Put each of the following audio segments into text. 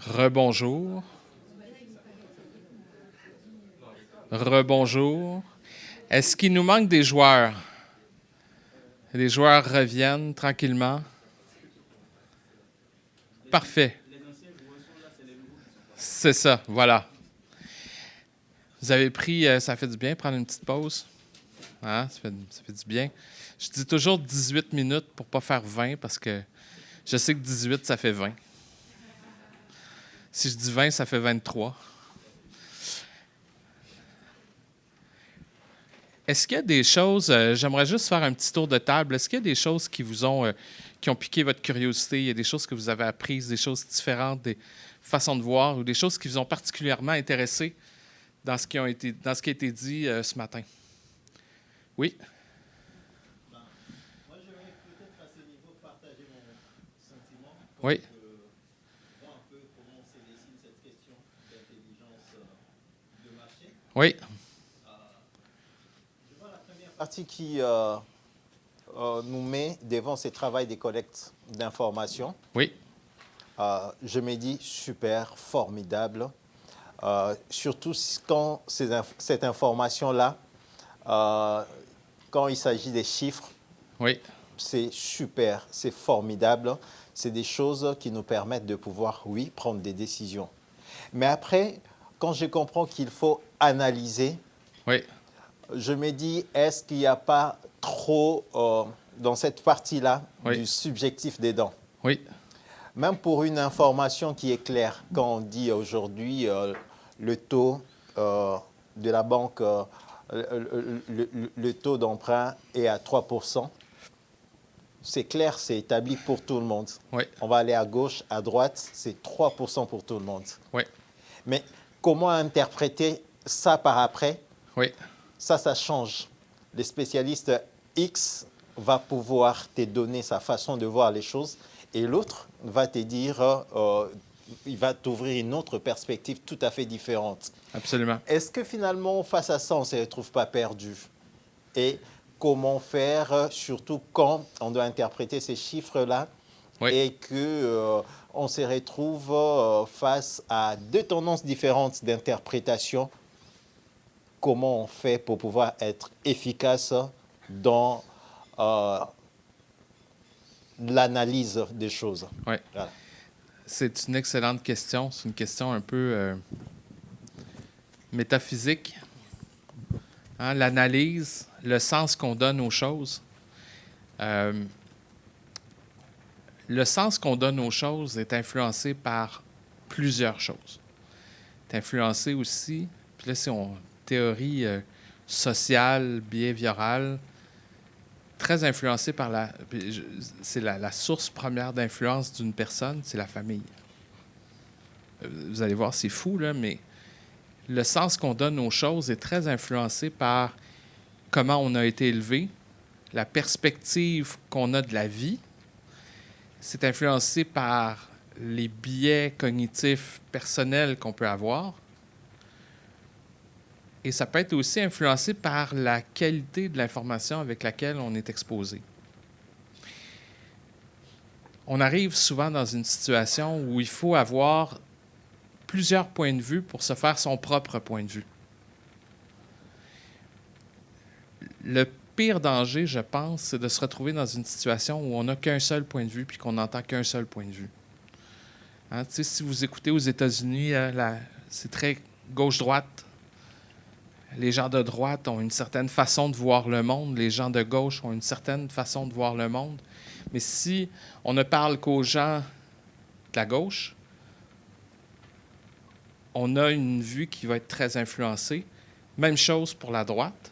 Rebonjour. Rebonjour. Est-ce qu'il nous manque des joueurs? Les joueurs reviennent tranquillement. Parfait. C'est ça, voilà. Vous avez pris, ça fait du bien, prendre une petite pause. Hein? Ça fait du bien. Je dis toujours 18 minutes pour ne pas faire 20 parce que je sais que 18, ça fait 20. Si je dis 20, ça fait 23. Est-ce qu'il y a des choses, j'aimerais juste faire un petit tour de table, est-ce qu'il y a des choses qui vous ont, qui ont piqué votre curiosité, il y a des choses que vous avez apprises, des choses différentes, des façons de voir ou des choses qui vous ont particulièrement intéressé dans ce qui a été dit ce matin? Oui? Moi, je vais peut-être à ce niveau partager mon sentiment, Oui? voir un peu comment se dessine cette question d'intelligence de marché. Oui? Je vois la première partie qui nous met devant ce travail des collectes d'informations. Oui? Je me dis super, formidable, surtout quand cette information-là, quand il s'agit des chiffres, Oui? c'est super, c'est formidable. C'est des choses qui nous permettent de pouvoir, oui, prendre des décisions. Mais après, quand je comprends qu'il faut analyser, Oui? je me dis, est-ce qu'il n'y a pas trop dans cette partie-là Oui? du subjectif dedans? Oui? Même pour une information qui est claire, quand on dit aujourd'hui le taux de la banque, le taux d'emprunt est à 3%, c'est clair, c'est établi pour tout le monde. Oui? On va aller à gauche, à droite, c'est 3% pour tout le monde. Oui? Mais comment interpréter ça par après? Oui? Ça change. Le spécialiste X va pouvoir te donner sa façon de voir les choses et l'autre va te dire, il va t'ouvrir une autre perspective tout à fait différente. Absolument. Est-ce que finalement, face à ça, on ne se retrouve pas perdu? Et comment faire, surtout quand on doit interpréter ces chiffres-là Oui? et que on se retrouve face à deux tendances différentes d'interprétation? Comment on fait pour pouvoir être efficace dans l'analyse des choses? Oui. Voilà. C'est une excellente question. C'est une question un peu métaphysique. Hein, l'analyse, le sens qu'on donne aux choses. Le sens qu'on donne aux choses est influencé par plusieurs choses. C'est influencé aussi, puis là, c'est une théorie sociale, behaviorale, très influencée par c'est la source première d'influence d'une personne, c'est la famille. Vous allez voir, c'est fou, là, mais le sens qu'on donne aux choses est très influencé par comment on a été élevé, la perspective qu'on a de la vie. C'est influencé par les biais cognitifs personnels qu'on peut avoir. Et ça peut être aussi influencé par la qualité de l'information avec laquelle on est exposé. On arrive souvent dans une situation où il faut avoir plusieurs points de vue pour se faire son propre point de vue. Le pire danger, je pense, c'est de se retrouver dans une situation où on n'a qu'un seul point de vue puis qu'on n'entend qu'un seul point de vue. Hein, si vous écoutez aux États-Unis, c'est très gauche-droite. Les gens de droite ont une certaine façon de voir le monde. Les gens de gauche ont une certaine façon de voir le monde. Mais si on ne parle qu'aux gens de la gauche, on a une vue qui va être très influencée. Même chose pour la droite.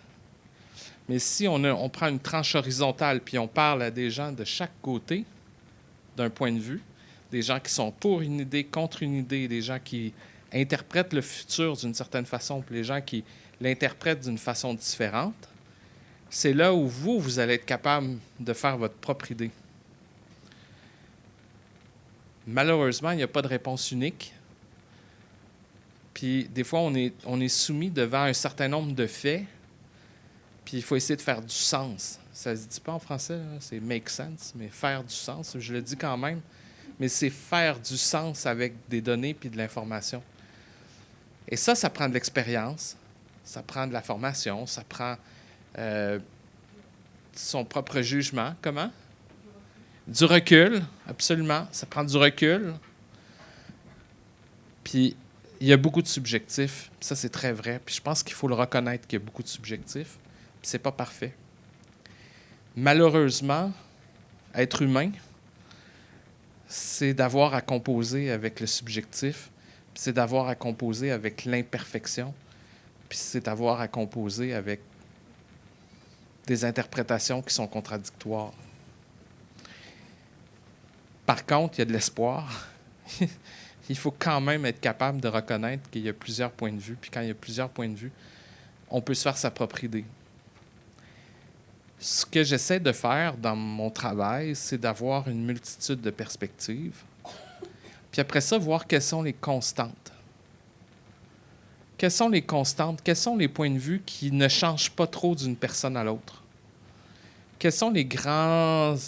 Mais si on prend une tranche horizontale puis on parle à des gens de chaque côté d'un point de vue, des gens qui sont pour une idée, contre une idée, des gens qui interprètent le futur d'une certaine façon, puis les gens qui l'interprètent d'une façon différente, c'est là où vous allez être capable de faire votre propre idée. Malheureusement, il n'y a pas de réponse unique. Puis des fois, on est soumis devant un certain nombre de faits, puis il faut essayer de faire du sens. Ça ne se dit pas en français, là, c'est « make sense », mais faire du sens, je le dis quand même. mais c'est faire du sens avec des données puis de l'information. Et ça prend de l'expérience, ça prend de la formation, ça prend son propre jugement. Comment? Du recul, absolument. Ça prend du recul. Puis, il y a beaucoup de subjectifs. Ça, c'est très vrai. Puis, je pense qu'il faut le reconnaître qu'il y a beaucoup de subjectifs. Puis, c'est pas parfait. Malheureusement, être humain, c'est d'avoir à composer avec le subjectif. Puis, c'est d'avoir à composer avec l'imperfection. Puis, c'est d'avoir à composer avec des interprétations qui sont contradictoires. Par contre, il y a de l'espoir. Il faut quand même être capable de reconnaître qu'il y a plusieurs points de vue. Puis quand il y a plusieurs points de vue, on peut se faire sa propre idée. Ce que j'essaie de faire dans mon travail, c'est d'avoir une multitude de perspectives. Puis après ça, voir quelles sont les constantes. Quelles sont les constantes? Quels sont les points de vue qui ne changent pas trop d'une personne à l'autre? Quelles sont les grandes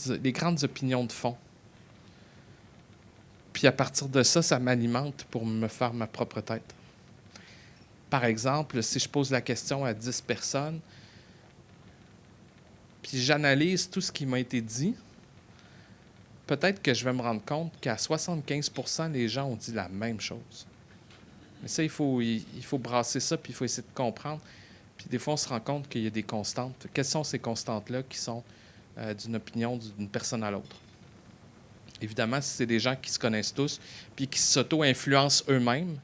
opinions de fond? Puis à partir de ça, ça m'alimente pour me faire ma propre tête. Par exemple, si je pose la question à 10 personnes, puis j'analyse tout ce qui m'a été dit, peut-être que je vais me rendre compte qu'à 75%, les gens ont dit la même chose. Mais ça, il faut brasser ça, puis il faut essayer de comprendre. Puis des fois, on se rend compte qu'il y a des constantes. Quelles sont ces constantes-là qui sont d'une opinion d'une personne à l'autre? Évidemment, si c'est des gens qui se connaissent tous puis qui s'auto-influencent eux-mêmes,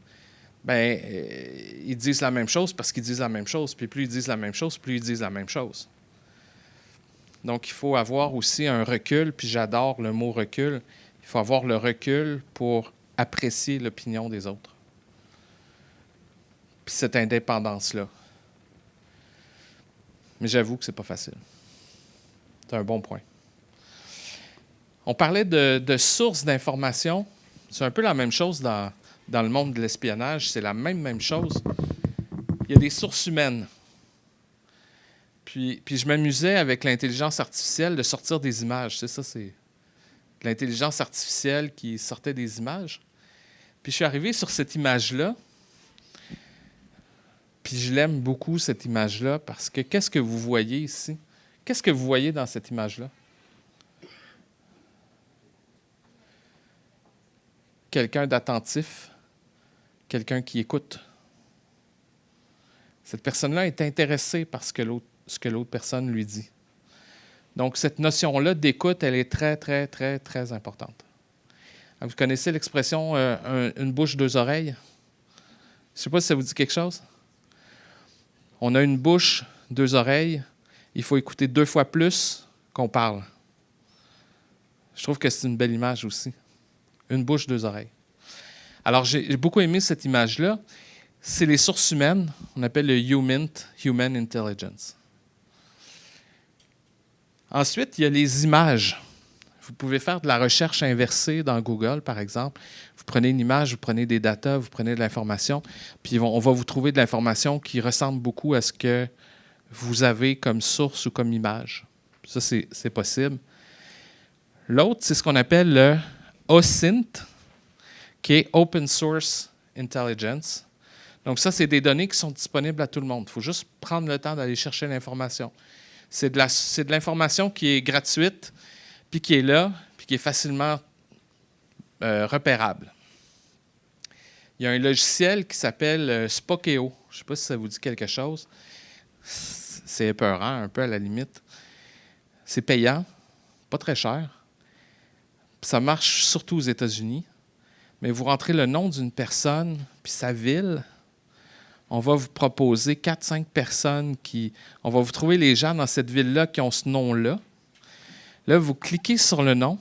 ils disent la même chose parce qu'ils disent la même chose. Puis plus ils disent la même chose, plus ils disent la même chose. Donc, il faut avoir aussi un recul, puis j'adore le mot recul. Il faut avoir le recul pour apprécier l'opinion des autres. Puis cette indépendance-là. Mais j'avoue que c'est pas facile. C'est un bon point. On parlait de sources d'informations. C'est un peu la même chose dans le monde de l'espionnage. C'est la même chose. Il y a des sources humaines. Puis je m'amusais avec l'intelligence artificielle de sortir des images. C'est ça, c'est l'intelligence artificielle qui sortait des images. Puis je suis arrivé sur cette image-là. Puis je l'aime beaucoup, cette image-là, parce que qu'est-ce que vous voyez ici? Qu'est-ce que vous voyez dans cette image-là? Quelqu'un d'attentif, quelqu'un qui écoute. Cette personne-là est intéressée par ce que l'autre personne lui dit. Donc, cette notion-là d'écoute, elle est très, très, très, très importante. Vous connaissez l'expression une bouche, deux oreilles? Je ne sais pas si ça vous dit quelque chose. On a une bouche, deux oreilles. Il faut écouter 2 fois plus qu'on parle. Je trouve que c'est une belle image aussi. Une bouche, 2 oreilles. Alors, j'ai beaucoup aimé cette image-là. C'est les sources humaines. On appelle le Human Intelligence. Ensuite, il y a les images. Vous pouvez faire de la recherche inversée dans Google, par exemple. Vous prenez une image, vous prenez des datas, vous prenez de l'information, puis on va vous trouver de l'information qui ressemble beaucoup à ce que vous avez comme source ou comme image. Ça, c'est possible. L'autre, c'est ce qu'on appelle le OSINT, qui est Open Source Intelligence. Donc ça, c'est des données qui sont disponibles à tout le monde. Il faut juste prendre le temps d'aller chercher l'information. C'est de l'information qui est gratuite, puis qui est là, puis qui est facilement repérable. Il y a un logiciel qui s'appelle Spokeo. Je ne sais pas si ça vous dit quelque chose. C'est épeurant, un peu à la limite. C'est payant, pas très cher. Ça marche surtout aux États-Unis. Mais vous rentrez le nom d'une personne, puis sa ville. On va vous proposer 4-5 personnes on va vous trouver les gens dans cette ville-là qui ont ce nom-là. Là, vous cliquez sur le nom.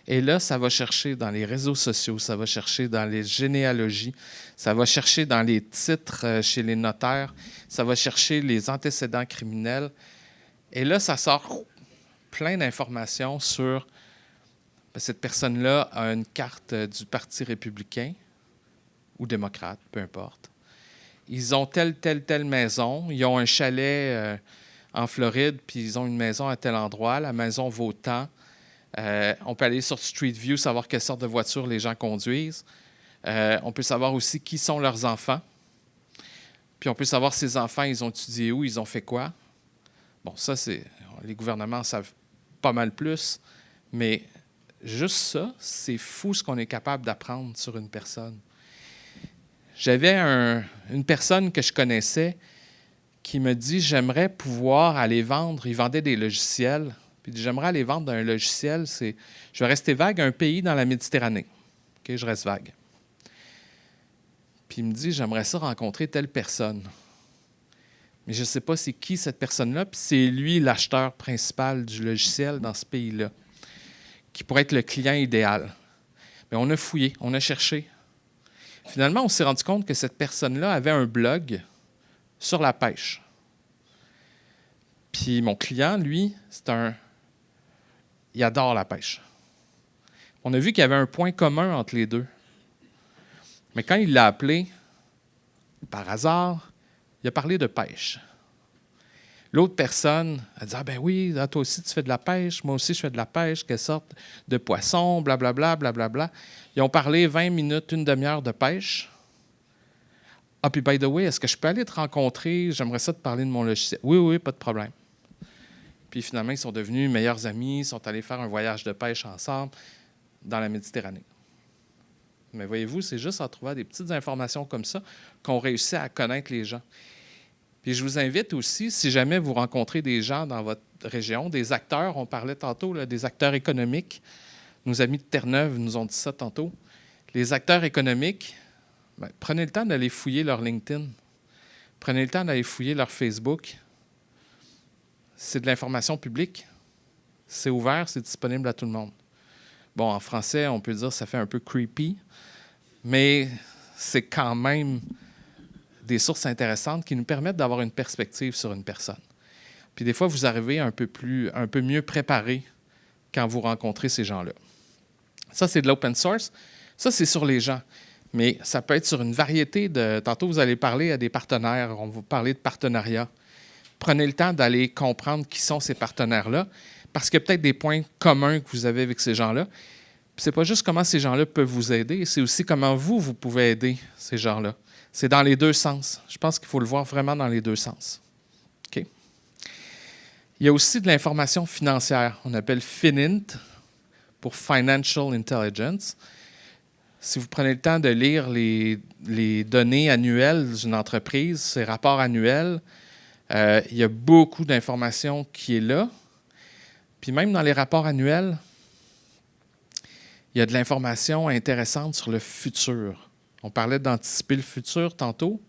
Et là, ça va chercher dans les réseaux sociaux, ça va chercher dans les généalogies, ça va chercher dans les titres chez les notaires, ça va chercher les antécédents criminels. Et là, ça sort plein d'informations sur cette personne-là a une carte du Parti républicain ou démocrate, peu importe. Ils ont telle maison. Ils ont un chalet en Floride, puis ils ont une maison à tel endroit. La maison vaut tant. On peut aller sur Street View, savoir quelle sorte de voiture les gens conduisent. On peut savoir aussi qui sont leurs enfants. Puis on peut savoir ces enfants, ils ont étudié où, ils ont fait quoi. Bon, ça, les gouvernements savent pas mal plus, mais juste ça, c'est fou ce qu'on est capable d'apprendre sur une personne. J'avais une personne que je connaissais qui me dit « J'aimerais pouvoir aller vendre », il vendait des logiciels, puis j'aimerais aller vendre un logiciel, je vais rester vague, un pays dans la Méditerranée. OK, je reste vague. Puis il me dit « J'aimerais ça rencontrer telle personne. » Mais je ne sais pas c'est qui cette personne-là, puis c'est lui l'acheteur principal du logiciel dans ce pays-là, qui pourrait être le client idéal. Mais on a fouillé, on a cherché. Finalement, on s'est rendu compte que cette personne-là avait un blog sur la pêche. Puis mon client, lui, il adore la pêche. On a vu qu'il y avait un point commun entre les deux. Mais quand il l'a appelé, par hasard, il a parlé de pêche. L'autre personne a dit « Ah ben oui, toi aussi tu fais de la pêche, moi aussi je fais de la pêche, quelle sorte de poisson, blablabla, blablabla. » Ils ont parlé 20 minutes, une demi-heure de pêche. « Ah, puis by the way, est-ce que je peux aller te rencontrer? J'aimerais ça te parler de mon logiciel. » « Oui, oui, pas de problème. » Puis finalement, ils sont devenus meilleurs amis, ils sont allés faire un voyage de pêche ensemble dans la Méditerranée. Mais voyez-vous, c'est juste en trouvant des petites informations comme ça qu'on réussit à connaître les gens. Puis je vous invite aussi, si jamais vous rencontrez des gens dans votre région, des acteurs, on parlait tantôt, là, des acteurs économiques. Nos amis de Terre-Neuve nous ont dit ça tantôt. Les acteurs économiques, prenez le temps d'aller fouiller leur LinkedIn. Prenez le temps d'aller fouiller leur Facebook. C'est de l'information publique. C'est ouvert, c'est disponible à tout le monde. Bon, en français, on peut dire que ça fait un peu creepy, mais c'est quand même des sources intéressantes qui nous permettent d'avoir une perspective sur une personne. Puis des fois, vous arrivez un peu mieux préparé quand vous rencontrez ces gens-là. Ça, c'est de l'open source. Ça, c'est sur les gens. Mais ça peut être sur une variété de... Tantôt, vous allez parler à des partenaires. On va vous parler de partenariat. Prenez le temps d'aller comprendre qui sont ces partenaires-là, parce qu'il y a peut-être des points communs que vous avez avec ces gens-là. Ce n'est pas juste comment ces gens-là peuvent vous aider, c'est aussi comment vous pouvez aider ces gens-là. C'est dans les deux sens. Je pense qu'il faut le voir vraiment dans les deux sens. OK? Il y a aussi de l'information financière. On appelle FinInt pour Financial Intelligence. Si vous prenez le temps de lire les données annuelles d'une entreprise, ces rapports annuels, il y a beaucoup d'informations qui est là. Puis même dans les rapports annuels, il y a de l'information intéressante sur le futur. On parlait d'anticiper le futur tantôt.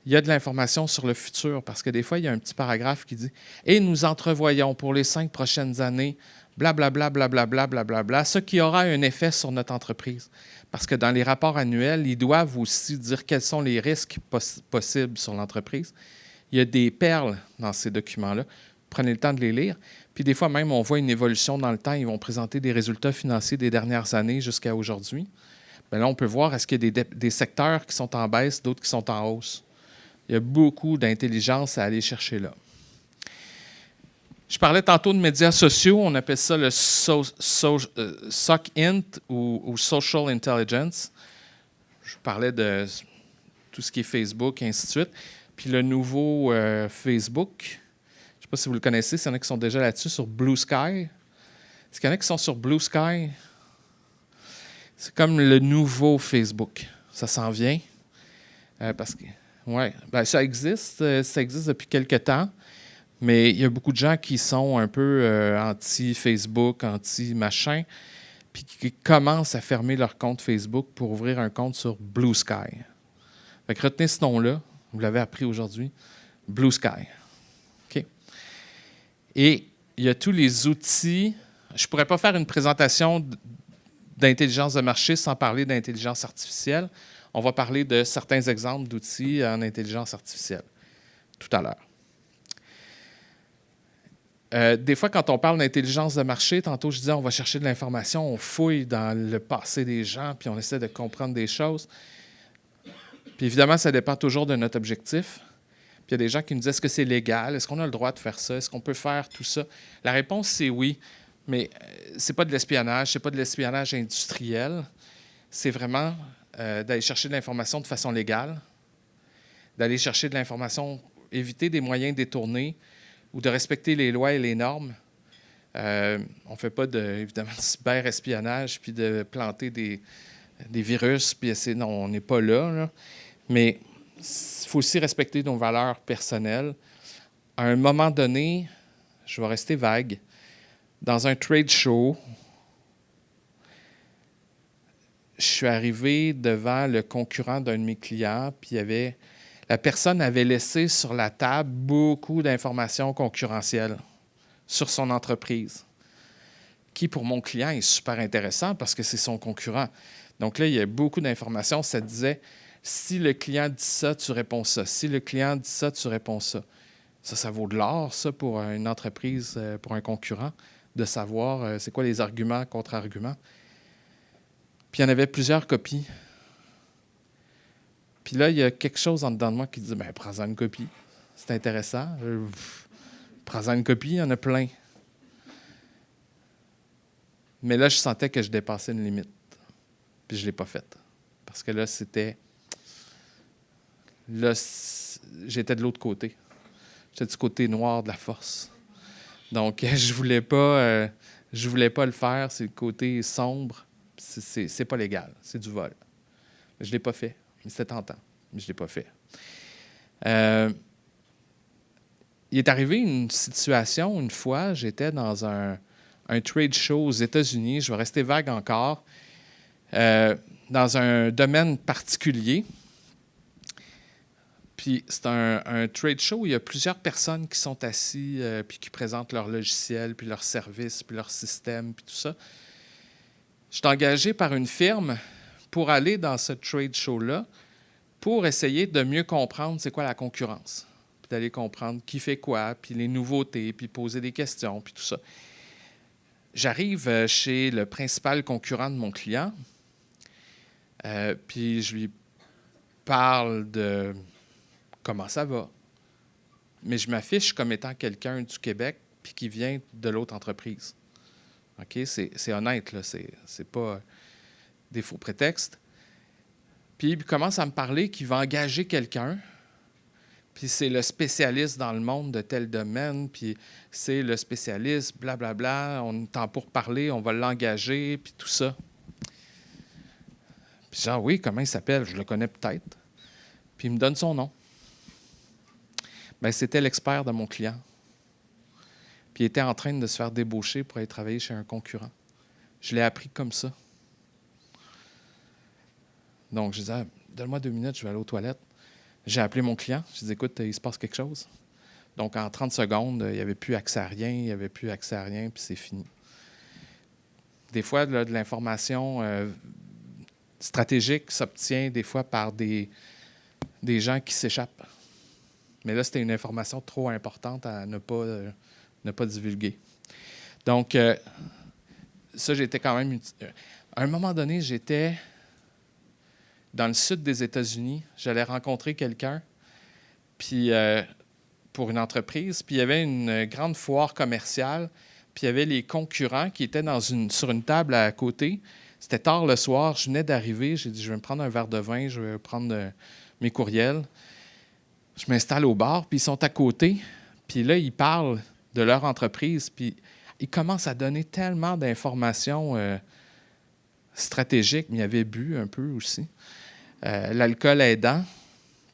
Il y a de l'information sur le futur parce que des fois, il y a un petit paragraphe qui dit « Et nous entrevoyons pour les 5 prochaines années, blablabla, blablabla, blablabla, ce qui aura un effet sur notre entreprise. » Parce que dans les rapports annuels, ils doivent aussi dire quels sont les risques possibles sur l'entreprise. Il y a des perles dans ces documents-là. Prenez le temps de les lire. Puis des fois même, on voit une évolution dans le temps. Ils vont présenter des résultats financiers des dernières années jusqu'à aujourd'hui. Bien là, on peut voir est-ce qu'il y a des secteurs qui sont en baisse, d'autres qui sont en hausse. Il y a beaucoup d'intelligence à aller chercher là. Je parlais tantôt de médias sociaux. On appelle ça le SOCINT ou Social Intelligence. Je parlais de tout ce qui est Facebook et ainsi de suite. Puis le nouveau Facebook, je ne sais pas si vous le connaissez, s'il y en a qui sont déjà là-dessus, sur Blue Sky. Est-ce qu'il y en a qui sont sur Blue Sky? C'est comme le nouveau Facebook. Ça s'en vient. Parce que, ouais, ben, ça existe depuis quelque temps, mais il y a beaucoup de gens qui sont un peu anti-Facebook, anti-machin, puis qui commencent à fermer leur compte Facebook pour ouvrir un compte sur Blue Sky. Fait que retenez ce nom-là. Vous l'avez appris aujourd'hui, Blue Sky. OK? Et il y a tous les outils. Je ne pourrais pas faire une présentation d'intelligence de marché sans parler d'intelligence artificielle. On va parler de certains exemples d'outils en intelligence artificielle tout à l'heure. Des fois, quand on parle d'intelligence de marché, tantôt je disais on va chercher de l'information, on fouille dans le passé des gens, puis on essaie de comprendre des choses. Puis évidemment, ça dépend toujours de notre objectif. Puis il y a des gens qui nous disent est-ce que c'est légal? Est-ce qu'on a le droit de faire ça? Est-ce qu'on peut faire tout ça? La réponse, c'est oui. Mais c'est pas de l'espionnage, c'est pas de l'espionnage industriel. C'est vraiment d'aller chercher de l'information de façon légale, d'aller chercher de l'information, éviter des moyens détournés ou de respecter les lois et les normes. On ne fait pas évidemment de cyber-espionnage puis de planter des virus. Puis non, on n'est pas là. Mais il faut aussi respecter nos valeurs personnelles. À un moment donné, je vais rester vague, dans un trade show, je suis arrivé devant le concurrent d'un de mes clients, puis la personne avait laissé sur la table beaucoup d'informations concurrentielles sur son entreprise, qui pour mon client est super intéressant parce que c'est son concurrent. Donc là, il y a beaucoup d'informations. Ça disait, si le client dit ça, tu réponds ça. Si le client dit ça, tu réponds ça. Ça vaut de l'or, ça, pour une entreprise, pour un concurrent, de savoir c'est quoi les arguments, contre-arguments. Puis il y en avait plusieurs copies. Puis là, il y a quelque chose en dedans de moi qui dit, bien, prends-en une copie. C'est intéressant. Prends-en une copie, il y en a plein. Mais là, je sentais que je dépassais une limite. Puis je ne l'ai pas faite. Parce que là, Là, j'étais de l'autre côté. J'étais du côté noir de la force. Donc, je voulais pas le faire. C'est le côté sombre. C'est pas légal. C'est du vol. Je ne l'ai pas fait. Mais c'était tentant. Mais je ne l'ai pas fait. Il est arrivé une situation, une fois, j'étais dans un trade show aux États-Unis. Je vais rester vague encore. Dans un domaine particulier. Puis c'est un trade show où il y a plusieurs personnes qui sont assises puis qui présentent leur logiciel, puis leurs services, puis leur système, puis tout ça. Je suis engagé par une firme pour aller dans ce trade show-là pour essayer de mieux comprendre c'est quoi la concurrence, puis d'aller comprendre qui fait quoi, puis les nouveautés, puis poser des questions, puis tout ça. J'arrive chez le principal concurrent de mon client, puis je lui parle de comment ça va. Mais je m'affiche comme étant quelqu'un du Québec puis qui vient de l'autre entreprise. OK? C'est honnête, là. C'est pas des faux prétextes. Puis il commence à me parler qu'il va engager quelqu'un, puis c'est le spécialiste dans le monde de tel domaine, puis c'est le spécialiste, blablabla, on entend pour parler, on va l'engager, puis tout ça. Puis genre, oui, comment il s'appelle? Je le connais peut-être. Puis il me donne son nom. Bien, c'était l'expert de mon client. Puis il était en train de se faire débaucher pour aller travailler chez un concurrent. Je l'ai appris comme ça. Donc, je disais, donne-moi 2 minutes, je vais aller aux toilettes. J'ai appelé mon client. Je disais, écoute, il se passe quelque chose. Donc, en 30 secondes, il n'y avait plus accès à rien, puis c'est fini. Des fois, là, de l'information stratégique s'obtient des fois par des gens qui s'échappent. Mais là, c'était une information trop importante à ne pas divulguer. Donc, ça, j'étais quand même... À un moment donné, j'étais dans le sud des États-Unis. J'allais rencontrer quelqu'un puis pour une entreprise. Puis il y avait une grande foire commerciale. Puis il y avait les concurrents qui étaient sur une table à côté. C'était tard le soir. Je venais d'arriver. J'ai dit, je vais me prendre un verre de vin. Je vais prendre mes courriels. Je m'installe au bar, puis ils sont à côté. Puis là, ils parlent de leur entreprise. Puis ils commencent à donner tellement d'informations stratégiques. Mais ils avaient bu un peu aussi. L'alcool aidant,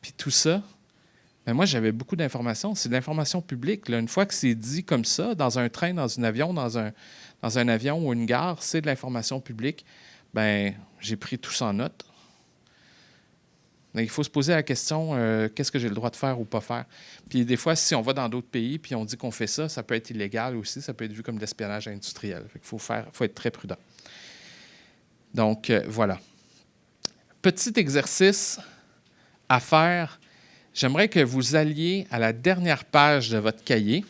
puis tout ça. Mais moi, j'avais beaucoup d'informations. C'est de l'information publique. Là. Une fois que c'est dit comme ça, dans un train, dans un avion, dans un avion ou une gare, c'est de l'information publique. Bien, j'ai pris tout ça en note. Donc, il faut se poser la question, qu'est-ce que j'ai le droit de faire ou pas faire? Puis des fois, si on va dans d'autres pays puis on dit qu'on fait ça, ça peut être illégal aussi, ça peut être vu comme de l'espionnage industriel. Il faut être très prudent. Donc, voilà. Petit exercice à faire. J'aimerais que vous alliez à la dernière page de votre cahier.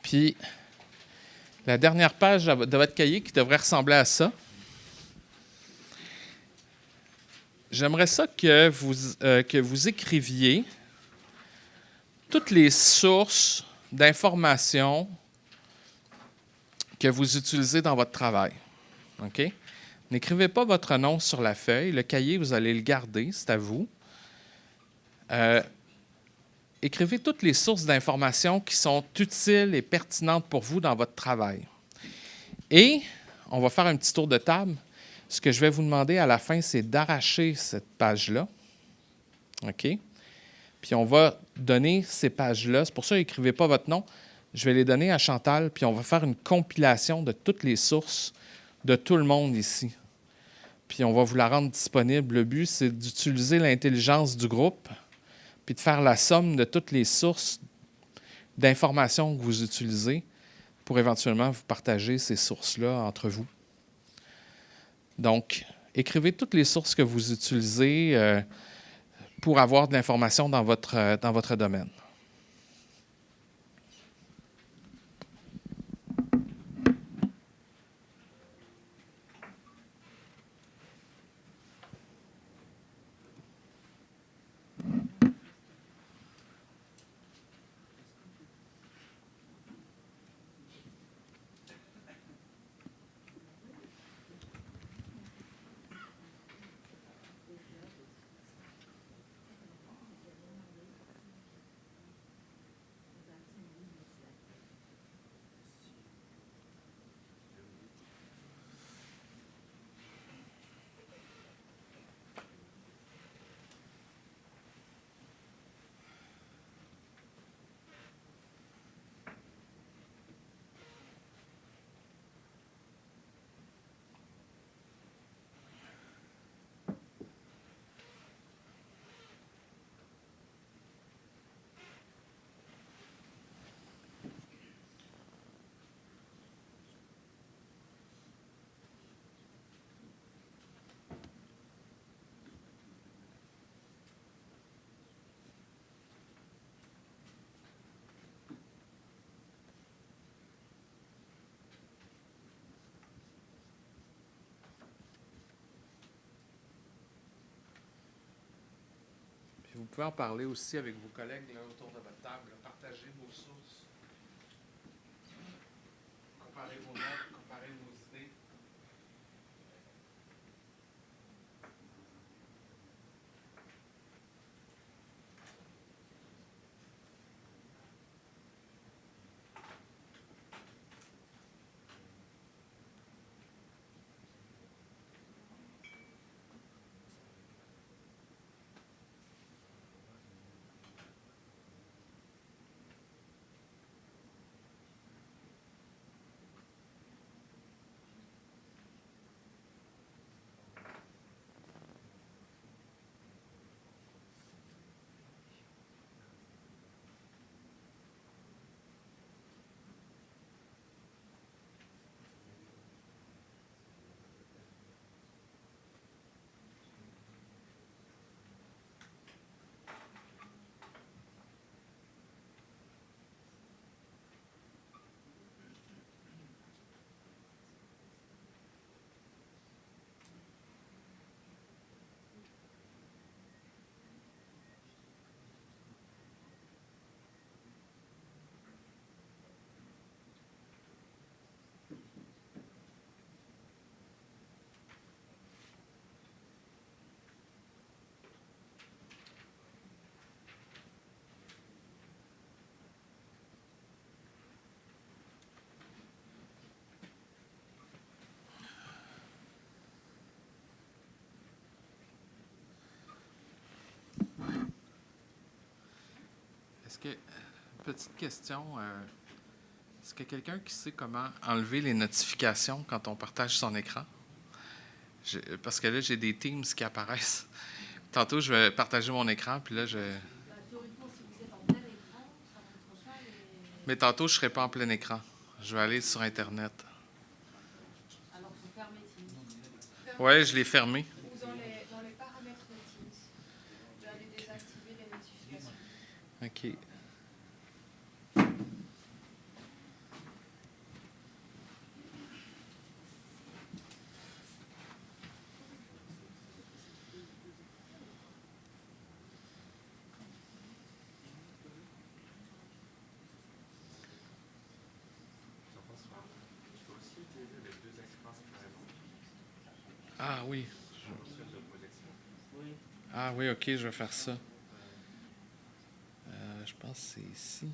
Puis, la dernière page de votre cahier qui devrait ressembler à ça. J'aimerais ça que vous écriviez toutes les sources d'informations que vous utilisez dans votre travail. OK? N'écrivez pas votre nom sur la feuille. Le cahier, vous allez le garder, c'est à vous. Écrivez toutes les sources d'informations qui sont utiles et pertinentes pour vous dans votre travail. Et on va faire un petit tour de table. Ce que je vais vous demander à la fin, c'est d'arracher cette page-là. OK? Puis on va donner ces pages-là. C'est pour ça, écrivez pas votre nom. Je vais les donner à Chantal, puis on va faire une compilation de toutes les sources de tout le monde ici. Puis on va vous la rendre disponible. Le but, c'est d'utiliser l'intelligence du groupe, puis de faire la somme de toutes les sources d'informations que vous utilisez pour éventuellement vous partager ces sources-là entre vous. Donc, écrivez toutes les sources que vous utilisez pour avoir de l'information dans votre domaine. Vous pouvez en parler aussi avec vos collègues là, autour de votre table. Partagez vos sources. Comparez vos notes, comparez vos idées. Est-ce que, petite question, est-ce que quelqu'un qui sait comment enlever les notifications quand on partage son écran? Parce que là, j'ai des Teams qui apparaissent. Tantôt, je vais partager mon écran, puis là, Mais tantôt, je ne serai pas en plein écran. Je vais aller sur Internet. Alors, il faut fermer Teams. Oui, je l'ai fermé. Ou dans les paramètres de Teams, vous allez désactiver les notifications. OK. Ah oui. Ah oui, OK, je vais faire ça. Je pense que c'est ici.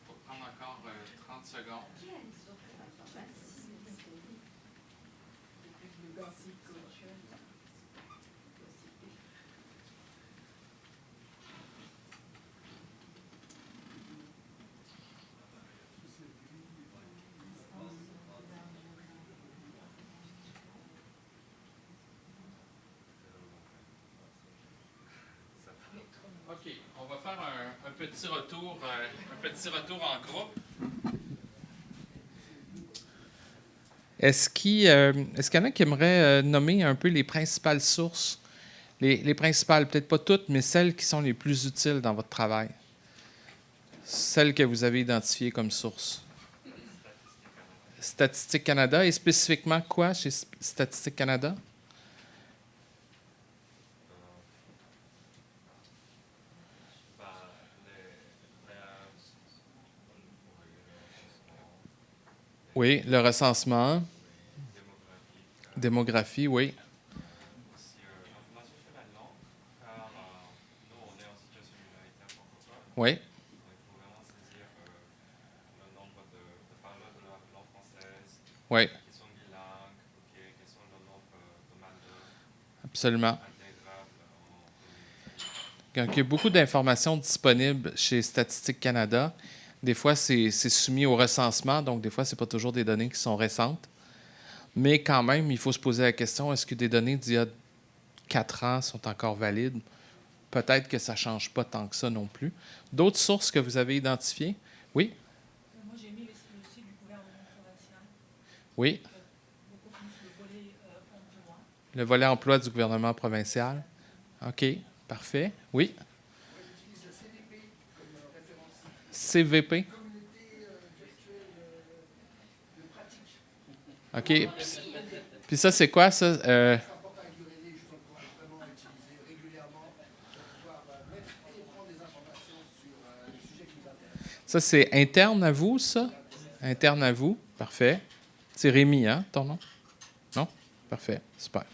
Faut prendre encore 30 secondes. OK, on va faire un petit retour en groupe. Est-ce qu'il y en a qui aimeraient nommer un peu les principales sources, les principales, peut-être pas toutes, mais celles qui sont les plus utiles dans votre travail? Celles que vous avez identifiées comme sources. Statistique Canada, et spécifiquement quoi chez Statistique Canada? Oui, le recensement. Démographie, oui. Oui. Oui. Absolument. Donc, il y a beaucoup d'informations disponibles chez Statistique Canada. Des fois, c'est soumis au recensement, donc des fois, ce n'est pas toujours des données qui sont récentes. Mais quand même, il faut se poser la question, est-ce que des données d'il y a 4 ans sont encore valides? Peut-être que ça ne change pas tant que ça non plus. D'autres sources que vous avez identifiées? Oui? Moi, j'ai mis le site du gouvernement provincial. Oui. Beaucoup plus le volet emploi. Le volet emploi du gouvernement provincial? OK, parfait. Oui? J'utilise le CVP comme référence. CVP? Communauté virtuelle de pratique. OK. Puis ça, c'est quoi, ça? Ça rapporte avec du relais, je t'encourage vraiment à utiliser régulièrement pour pouvoir mettre et prendre des informations sur le sujet qui vous intéresse. Ça, c'est interne à vous, ça? Interne à vous. Parfait. C'est Rémi, hein, ton nom? Non? Parfait. Super.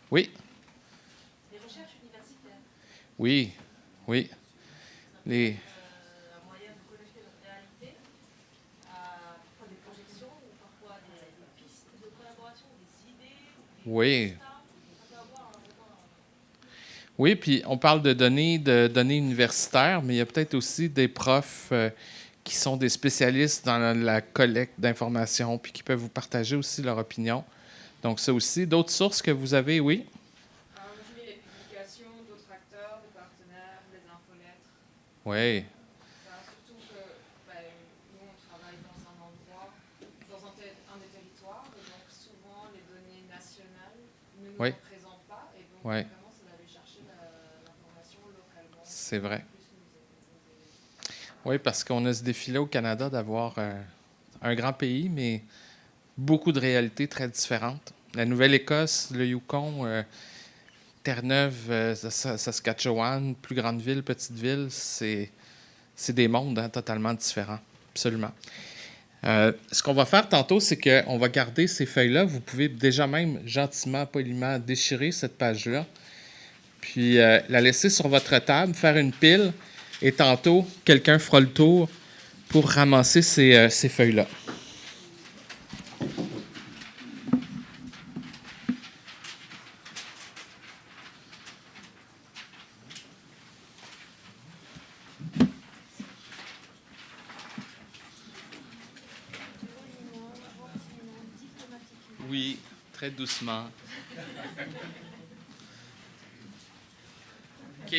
Oui? Les recherches universitaires. Oui. Oui. Les... Un moyen de connecter notre réalité à parfois des projections ou parfois des pistes de collaboration, des idées, des Oui. constats. Ça peut avoir vraiment Oui, puis on parle de données universitaires, mais il y a peut-être aussi des profs qui sont des spécialistes dans la collecte d'informations, puis qui peuvent vous partager aussi leur opinion. Donc, ça aussi. D'autres sources que vous avez, oui? Moi, j'ai mis les publications d'autres acteurs, des partenaires, des infolettres. Oui. Surtout que nous, on travaille dans un endroit, dans un des territoires, et donc souvent les données nationales ne nous Oui. représentent pas, et donc Oui. vraiment, c'est d'aller chercher l'information localement. C'est vrai. Plus Oui, parce qu'on a ce défi-là au Canada d'avoir un grand pays, mais beaucoup de réalités très différentes. La Nouvelle-Écosse, le Yukon, Terre-Neuve, Saskatchewan, plus grande ville, petite ville, c'est des mondes totalement différents. Absolument. Ce qu'on va faire tantôt, c'est qu'on va garder ces feuilles-là. Vous pouvez déjà même gentiment, poliment déchirer cette page-là, puis la laisser sur votre table, faire une pile, et tantôt, quelqu'un fera le tour pour ramasser ces feuilles-là. Oui, très doucement. OK.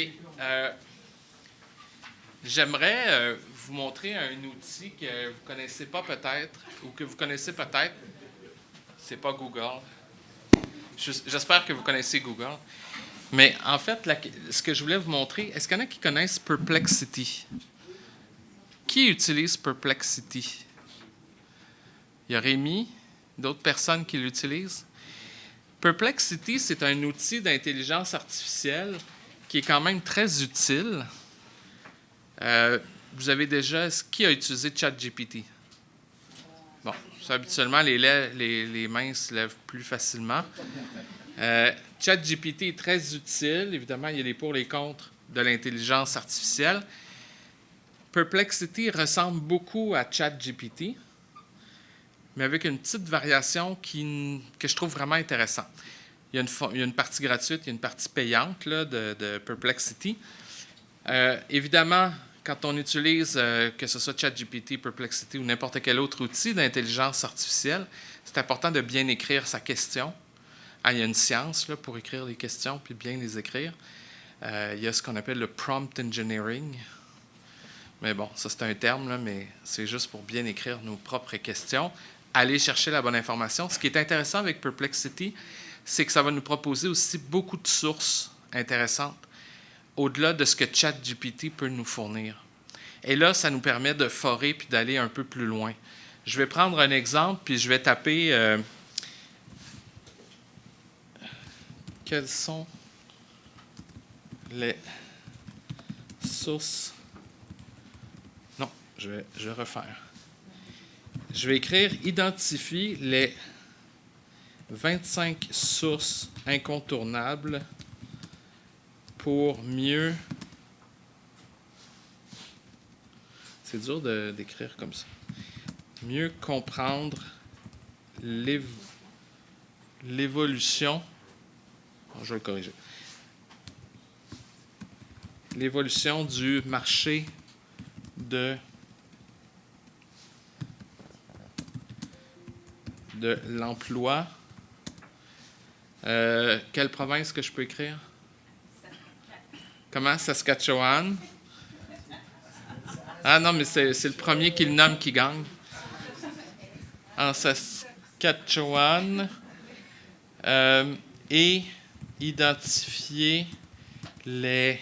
J'aimerais vous montrer un outil que vous ne connaissez pas peut-être, ou que vous connaissez peut-être. C'est pas Google. J'espère que vous connaissez Google. Mais en fait, ce que je voulais vous montrer, est-ce qu'il y en a qui connaissent Perplexity? Qui utilise Perplexity? Il y a Rémi, d'autres personnes qui l'utilisent. Perplexity, c'est un outil d'intelligence artificielle qui est quand même très utile. Vous avez déjà... Qui a utilisé ChatGPT? Bon, ça, habituellement, les mains se lèvent plus facilement. ChatGPT est très utile. Évidemment, il y a les pour et les contre de l'intelligence artificielle. Perplexity ressemble beaucoup à ChatGPT, mais avec une petite variation que je trouve vraiment intéressante. Il y a une partie gratuite, il y a une partie payante là, de Perplexity. Évidemment, quand on utilise, que ce soit ChatGPT, Perplexity ou n'importe quel autre outil d'intelligence artificielle, c'est important de bien écrire sa question. Il y a une science là, pour écrire les questions puis bien les écrire. Il y a ce qu'on appelle le prompt engineering. Mais bon, ça c'est un terme, là, mais c'est juste pour bien écrire nos propres questions. Aller chercher la bonne information. Ce qui est intéressant avec Perplexity, c'est que ça va nous proposer aussi beaucoup de sources intéressantes, au-delà de ce que ChatGPT peut nous fournir. Et là, ça nous permet de forer puis d'aller un peu plus loin. Je vais prendre un exemple, puis je vais taper quelles sont les sources. Non, je vais refaire. Je vais écrire « Identifie les 25 sources incontournables pour mieux... » C'est dur d'écrire comme ça. Mieux comprendre l'évolution... Bon, je vais le corriger. L'évolution du marché de l'emploi. Quelle province que je peux écrire? Comment? Saskatchewan. Ah non, mais c'est le premier qui le nomme qui gagne. En Saskatchewan. Et identifier les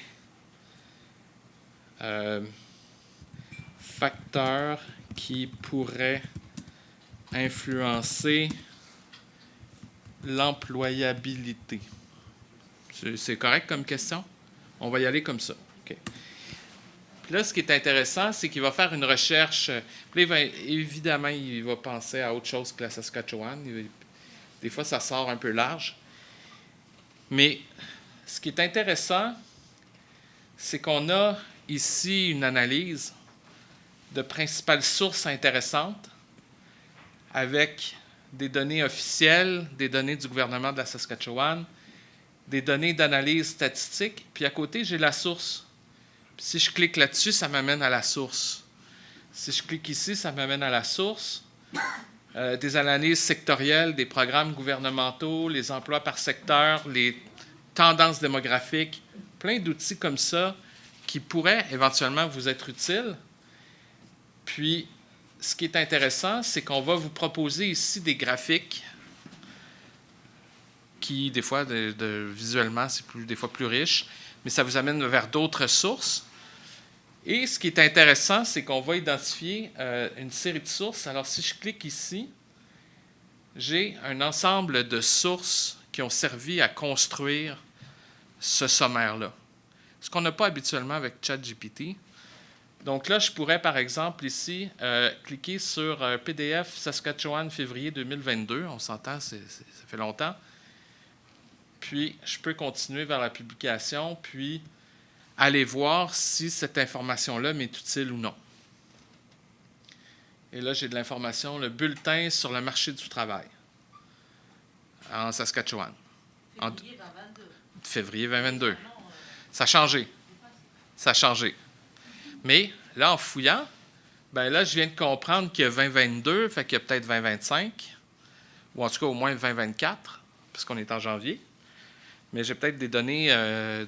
facteurs qui pourraient influencer l'employabilité. C'est correct comme question? On va y aller comme ça. Okay. Puis là, ce qui est intéressant, c'est qu'il va faire une recherche. Puis là, évidemment, il va penser à autre chose que la Saskatchewan. Des fois, ça sort un peu large. Mais ce qui est intéressant, c'est qu'on a ici une analyse de principales sources intéressantes avec des données officielles, des données du gouvernement de la Saskatchewan, des données d'analyse statistique, puis à côté, j'ai la source. Puis si je clique là-dessus, ça m'amène à la source. Si je clique ici, ça m'amène à la source. Des analyses sectorielles, des programmes gouvernementaux, les emplois par secteur, les tendances démographiques, plein d'outils comme ça qui pourraient éventuellement vous être utiles. Puis, ce qui est intéressant, c'est qu'on va vous proposer ici des graphiques qui, des fois, visuellement, c'est des fois plus riche, mais ça vous amène vers d'autres sources. Et ce qui est intéressant, c'est qu'on va identifier une série de sources. Alors, si je clique ici, j'ai un ensemble de sources qui ont servi à construire ce sommaire-là. Ce qu'on n'a pas habituellement avec ChatGPT. Donc là, je pourrais, par exemple, ici, cliquer sur PDF Saskatchewan février 2022. On s'entend, ça fait longtemps. Puis, je peux continuer vers la publication, puis aller voir si cette information-là m'est utile ou non. Et là, j'ai de l'information, le bulletin sur le marché du travail en Saskatchewan. Février 2022. Ça a changé. Ça a changé. Mais là, en fouillant, ben là, je viens de comprendre qu'il y a 2022, fait qu'il y a peut-être 2025, ou en tout cas au moins 2024, puisqu'on est en janvier. mais j'ai peut-être des données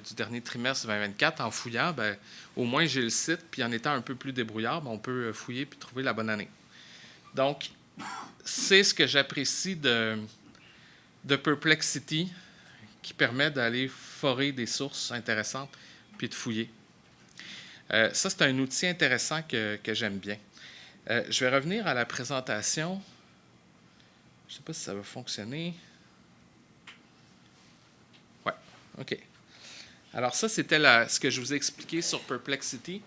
du dernier trimestre 2024. En fouillant, ben, au moins j'ai le site, puis en étant un peu plus débrouillard, ben, on peut fouiller puis trouver la bonne année. Donc, c'est ce que j'apprécie de Perplexity, qui permet d'aller forer des sources intéressantes puis de fouiller. Ça, c'est un outil intéressant que j'aime bien. Je vais revenir à la présentation. Je ne sais pas si ça va fonctionner. Oui, OK. Alors ça, c'était ce que je vous ai expliqué sur Perplexity.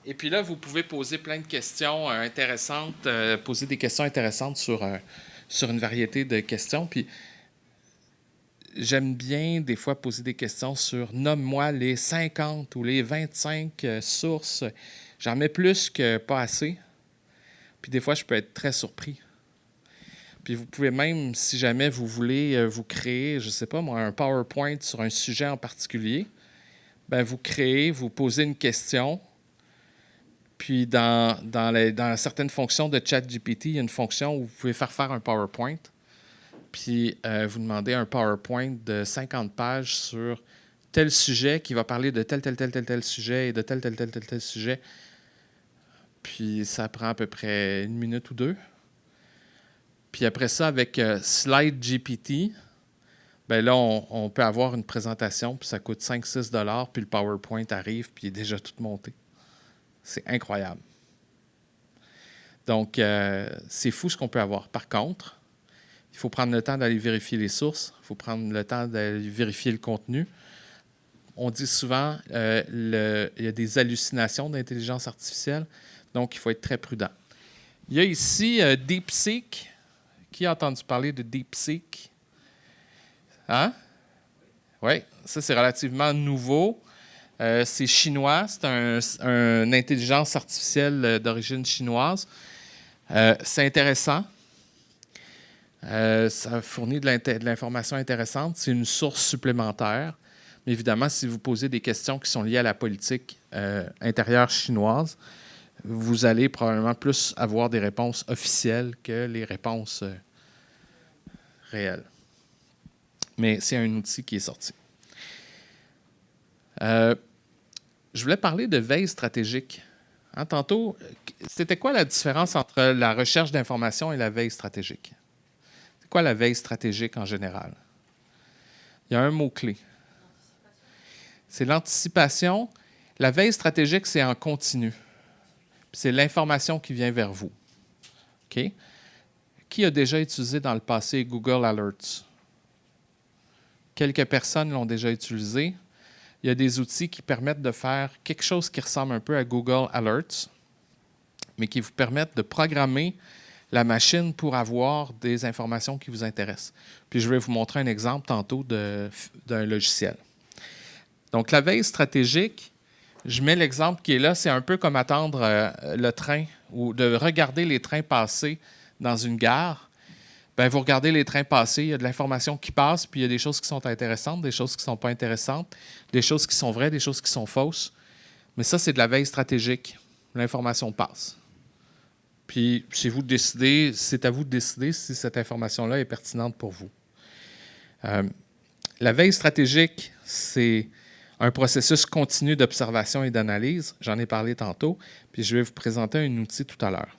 Et puis là, vous pouvez poser plein de questions intéressantes, poser des questions intéressantes sur une variété de questions. Puis j'aime bien des fois poser des questions sur « nomme-moi les 50 ou les 25 sources ». J'en mets plus que pas assez. Puis des fois, je peux être très surpris. Puis vous pouvez même, si jamais vous voulez vous créer, je ne sais pas moi, un PowerPoint sur un sujet en particulier, bien, vous posez une question. Puis dans certaines fonctions de ChatGPT, il y a une fonction où vous pouvez faire un PowerPoint. Puis vous demandez un PowerPoint de 50 pages sur tel sujet qui va parler de tel sujet et de tel sujet. Puis ça prend à peu près 1 minute ou 2. Puis après ça, avec SlideGPT, ben là, on peut avoir une présentation, puis ça coûte 5-6 $, puis le PowerPoint arrive, puis il est déjà tout monté. C'est incroyable. Donc, c'est fou ce qu'on peut avoir. Par contre, il faut prendre le temps d'aller vérifier les sources. Il faut prendre le temps d'aller vérifier le contenu. On dit souvent il y a des hallucinations d'intelligence artificielle, donc il faut être très prudent. Il y a ici DeepSeek. Qui a entendu parler de DeepSeek? Hein? Oui, ça c'est relativement nouveau. C'est chinois, c'est une intelligence artificielle d'origine chinoise. C'est intéressant. Ça fournit de l'information intéressante. C'est une source supplémentaire. Mais évidemment, si vous posez des questions qui sont liées à la politique intérieure chinoise, vous allez probablement plus avoir des réponses officielles que les réponses réelles. Mais c'est un outil qui est sorti. Je voulais parler de veille stratégique. Hein, tantôt, c'était quoi la différence entre la recherche d'informations et la veille stratégique? C'est quoi la veille stratégique en général? Il y a un mot-clé. C'est l'anticipation. La veille stratégique, c'est en continu. C'est l'information qui vient vers vous. OK? Qui a déjà utilisé dans le passé Google Alerts? Quelques personnes l'ont déjà utilisé. Il y a des outils qui permettent de faire quelque chose qui ressemble un peu à Google Alerts, mais qui vous permettent de programmer la machine pour avoir des informations qui vous intéressent. Puis je vais vous montrer un exemple tantôt d'un logiciel. Donc, la veille stratégique, je mets l'exemple qui est là, c'est un peu comme attendre le train ou de regarder les trains passer dans une gare. Bien, vous regardez les trains passer, il y a de l'information qui passe, puis il y a des choses qui sont intéressantes, des choses qui ne sont pas intéressantes, des choses qui sont vraies, des choses qui sont fausses. Mais ça, c'est de la veille stratégique. L'information passe. Puis, c'est à vous de décider si cette information-là est pertinente pour vous. La veille stratégique, c'est un processus continu d'observation et d'analyse. J'en ai parlé tantôt, puis je vais vous présenter un outil tout à l'heure.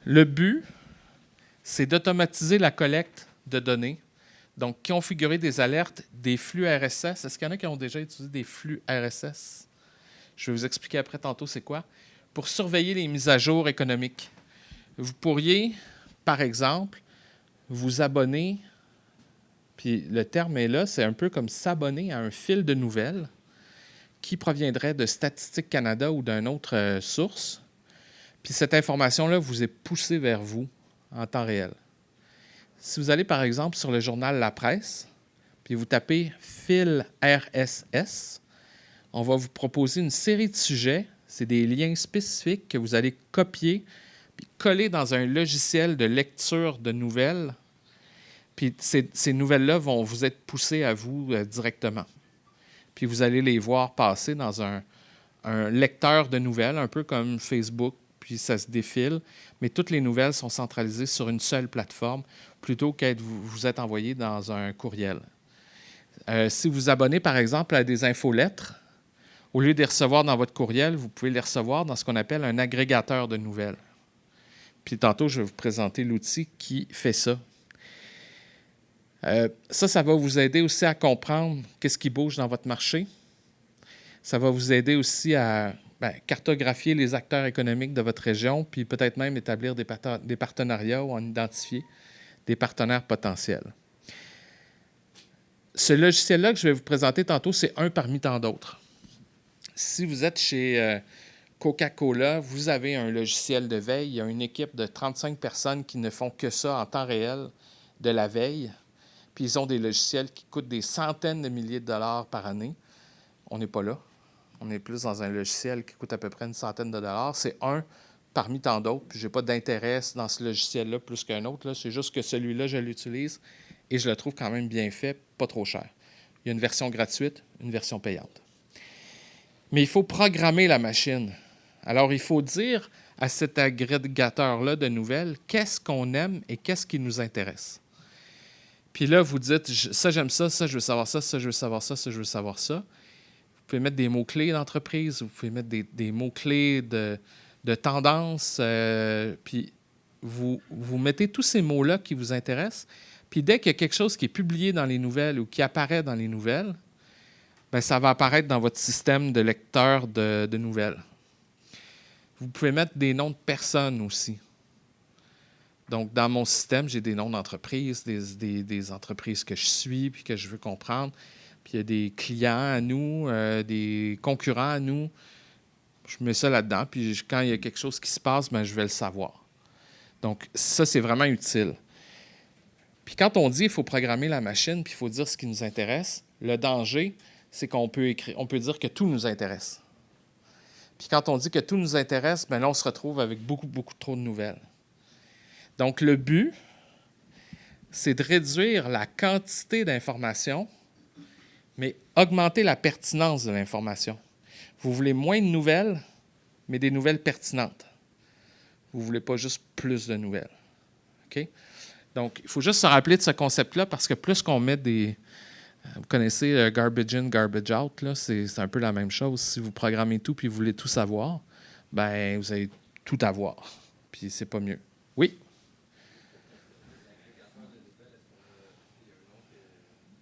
Le but, c'est d'automatiser la collecte de données. Donc, configurer des alertes, des flux RSS. Est-ce qu'il y en a qui ont déjà utilisé des flux RSS? Je vais vous expliquer après tantôt c'est quoi. Pour surveiller les mises à jour économiques. Vous pourriez, par exemple, vous abonner, puis le terme est là, c'est un peu comme s'abonner à un fil de nouvelles qui proviendrait de Statistique Canada ou d'une autre source. Puis cette information-là vous est poussée vers vous en temps réel. Si vous allez, par exemple, sur le journal La Presse, puis vous tapez « fil RSS », on va vous proposer une série de sujets. C'est des liens spécifiques que vous allez copier puis coller dans un logiciel de lecture de nouvelles. Puis ces nouvelles-là vont vous être poussées à vous directement. Puis vous allez les voir passer dans un lecteur de nouvelles, un peu comme Facebook, puis ça se défile, mais toutes les nouvelles sont centralisées sur une seule plateforme plutôt qu'être vous êtes envoyé dans un courriel. Si vous abonnez, par exemple, à des infolettres, au lieu de les recevoir dans votre courriel, vous pouvez les recevoir dans ce qu'on appelle un agrégateur de nouvelles. Puis tantôt, je vais vous présenter l'outil qui fait ça. Ça va vous aider aussi à comprendre qu'est-ce qui bouge dans votre marché. Ça va vous aider aussi à cartographier les acteurs économiques de votre région, puis peut-être même établir des partenariats ou en identifier des partenaires potentiels. Ce logiciel-là que je vais vous présenter tantôt, c'est un parmi tant d'autres. Si vous êtes chez Coca-Cola, vous avez un logiciel de veille. Il y a une équipe de 35 personnes qui ne font que ça en temps réel de la veille. Puis ils ont des logiciels qui coûtent des centaines de milliers de dollars par année. On n'est pas là. On est plus dans un logiciel qui coûte à peu près une centaine de dollars. C'est un parmi tant d'autres. Puis je n'ai pas d'intérêt dans ce logiciel-là plus qu'un autre. C'est juste que celui-là, je l'utilise et je le trouve quand même bien fait, pas trop cher. Il y a une version gratuite, une version payante. Mais il faut programmer la machine. Alors, il faut dire à cet agrégateur-là de nouvelles qu'est-ce qu'on aime et qu'est-ce qui nous intéresse. Puis là, vous dites, ça, j'aime ça, ça, je veux savoir ça, ça, je veux savoir ça, ça, je veux savoir ça. Vous pouvez mettre des mots-clés d'entreprise, vous pouvez mettre des mots-clés de tendance, puis vous mettez tous ces mots-là qui vous intéressent. Puis dès qu'il y a quelque chose qui est publié dans les nouvelles ou qui apparaît dans les nouvelles, bien, ça va apparaître dans votre système de lecteur de nouvelles. Vous pouvez mettre des noms de personnes aussi. Donc, dans mon système, j'ai des noms d'entreprises, des entreprises que je suis puis que je veux comprendre. Puis il y a des clients à nous, des concurrents à nous. Je mets ça là-dedans. Puis quand il y a quelque chose qui se passe, bien, je vais le savoir. Donc, ça, c'est vraiment utile. Puis quand on dit qu'il faut programmer la machine puis il faut dire ce qui nous intéresse, le danger, c'est qu'on peut dire que tout nous intéresse. Puis quand on dit que tout nous intéresse, bien là, on se retrouve avec beaucoup, beaucoup trop de nouvelles. Donc, le but, c'est de réduire la quantité d'informations, mais augmenter la pertinence de l'information. Vous voulez moins de nouvelles, mais des nouvelles pertinentes. Vous ne voulez pas juste plus de nouvelles. OK? Donc, il faut juste se rappeler de ce concept-là parce que plus qu'on met des... Vous connaissez garbage in, garbage out, là, c'est un peu la même chose. Si vous programmez tout puis vous voulez tout savoir, bien, vous allez tout avoir. Puis c'est pas mieux. Oui?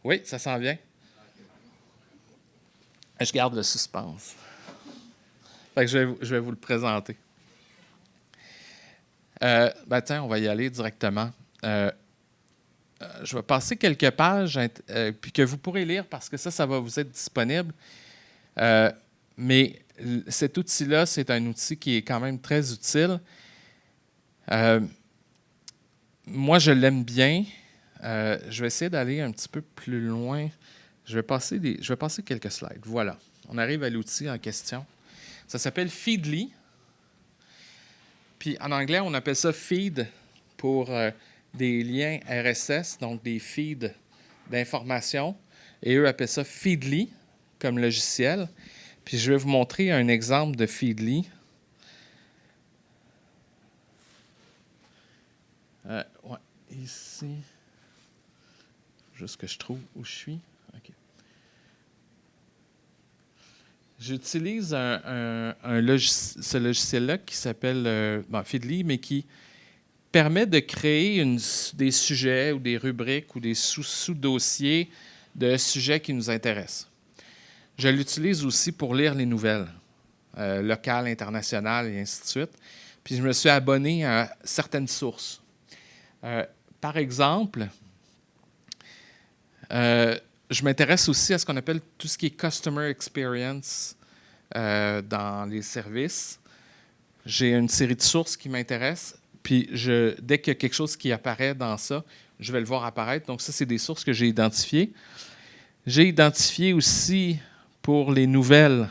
Oui, ça s'en vient. Je garde le suspense. Fait que je vais vous le présenter. Tiens, on va y aller directement. Je vais passer quelques pages puis que vous pourrez lire parce que ça va vous être disponible. Mais cet outil-là, c'est un outil qui est quand même très utile. Moi, je l'aime bien. Je vais essayer d'aller un petit peu plus loin. Je vais passer quelques slides. Voilà. On arrive à l'outil en question. Ça s'appelle Feedly. Puis en anglais, on appelle ça Feed pour des liens RSS, donc des feeds d'informations. Et eux appellent ça Feedly comme logiciel. Puis je vais vous montrer un exemple de Feedly. Ici. Juste que je trouve où je suis. OK. J'utilise ce logiciel-là qui s'appelle Feedly, mais qui permet de créer des sujets ou des rubriques ou des sous-dossiers de sujets qui nous intéressent. Je l'utilise aussi pour lire les nouvelles locales, internationales et ainsi de suite. Puis je me suis abonné à certaines sources. Par exemple, je m'intéresse aussi à ce qu'on appelle tout ce qui est Customer Experience dans les services. J'ai une série de sources qui m'intéressent. Puis, dès qu'il y a quelque chose qui apparaît dans ça, je vais le voir apparaître. Donc, ça, c'est des sources que j'ai identifiées. J'ai identifié aussi, pour les nouvelles,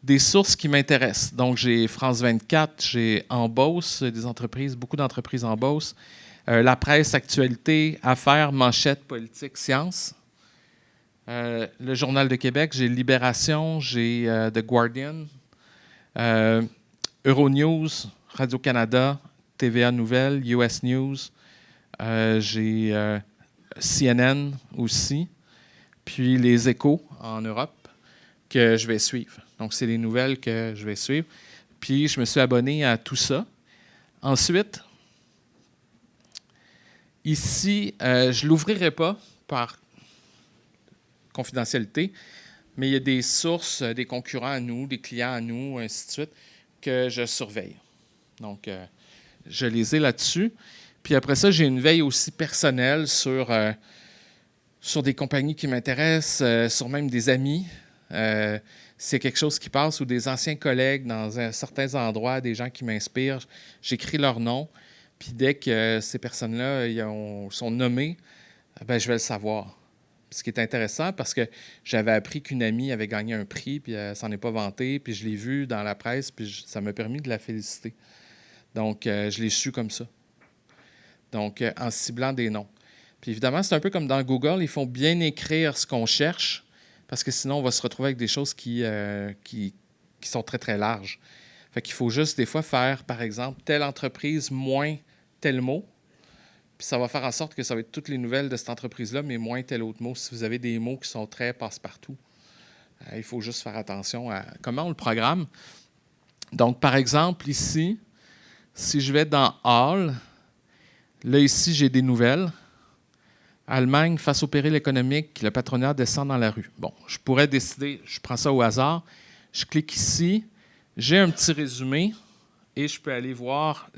des sources qui m'intéressent. Donc, j'ai France 24, j'ai En Beauce, des entreprises, beaucoup d'entreprises en Beauce, la presse, actualité, affaires, manchettes, politique, sciences. Le Journal de Québec, j'ai Libération, j'ai The Guardian, Euronews, Radio-Canada, TVA Nouvelles, US News, j'ai CNN aussi, puis les échos en Europe que je vais suivre. Donc, c'est les nouvelles que je vais suivre. Puis, je me suis abonné à tout ça. Ensuite, ici, je ne l'ouvrirai pas par confidentialité, mais il y a des sources, des concurrents à nous, des clients à nous, ainsi de suite, que je surveille. Donc, je les ai là-dessus. Puis après ça, j'ai une veille aussi personnelle sur des compagnies qui m'intéressent, sur même des amis. C'est quelque chose qui passe, ou des anciens collègues dans certains endroits, des gens qui m'inspirent. J'écris leur nom. Puis dès que ces personnes-là sont nommées, ben, je vais le savoir. Ce qui est intéressant, parce que j'avais appris qu'une amie avait gagné un prix, puis elle s'en est pas vantée, puis je l'ai vu dans la presse, puis ça m'a permis de la féliciter. Donc, je l'ai su comme ça. Donc, en ciblant des noms. Puis évidemment, c'est un peu comme dans Google, il faut bien écrire ce qu'on cherche, parce que sinon, on va se retrouver avec des choses qui sont très, très larges. Fait qu'il faut juste, des fois, faire, par exemple, telle entreprise moins tel mot, puis ça va faire en sorte que ça va être toutes les nouvelles de cette entreprise-là, mais moins tel autre mot. Si vous avez des mots qui sont très passe-partout, il faut juste faire attention à comment on le programme. Donc, par exemple, ici, si je vais dans All, là, ici, j'ai des nouvelles. Allemagne, face au péril économique, le patronat descend dans la rue. Bon, je pourrais décider, je prends ça au hasard, je clique ici, j'ai un petit résumé et je peux aller voir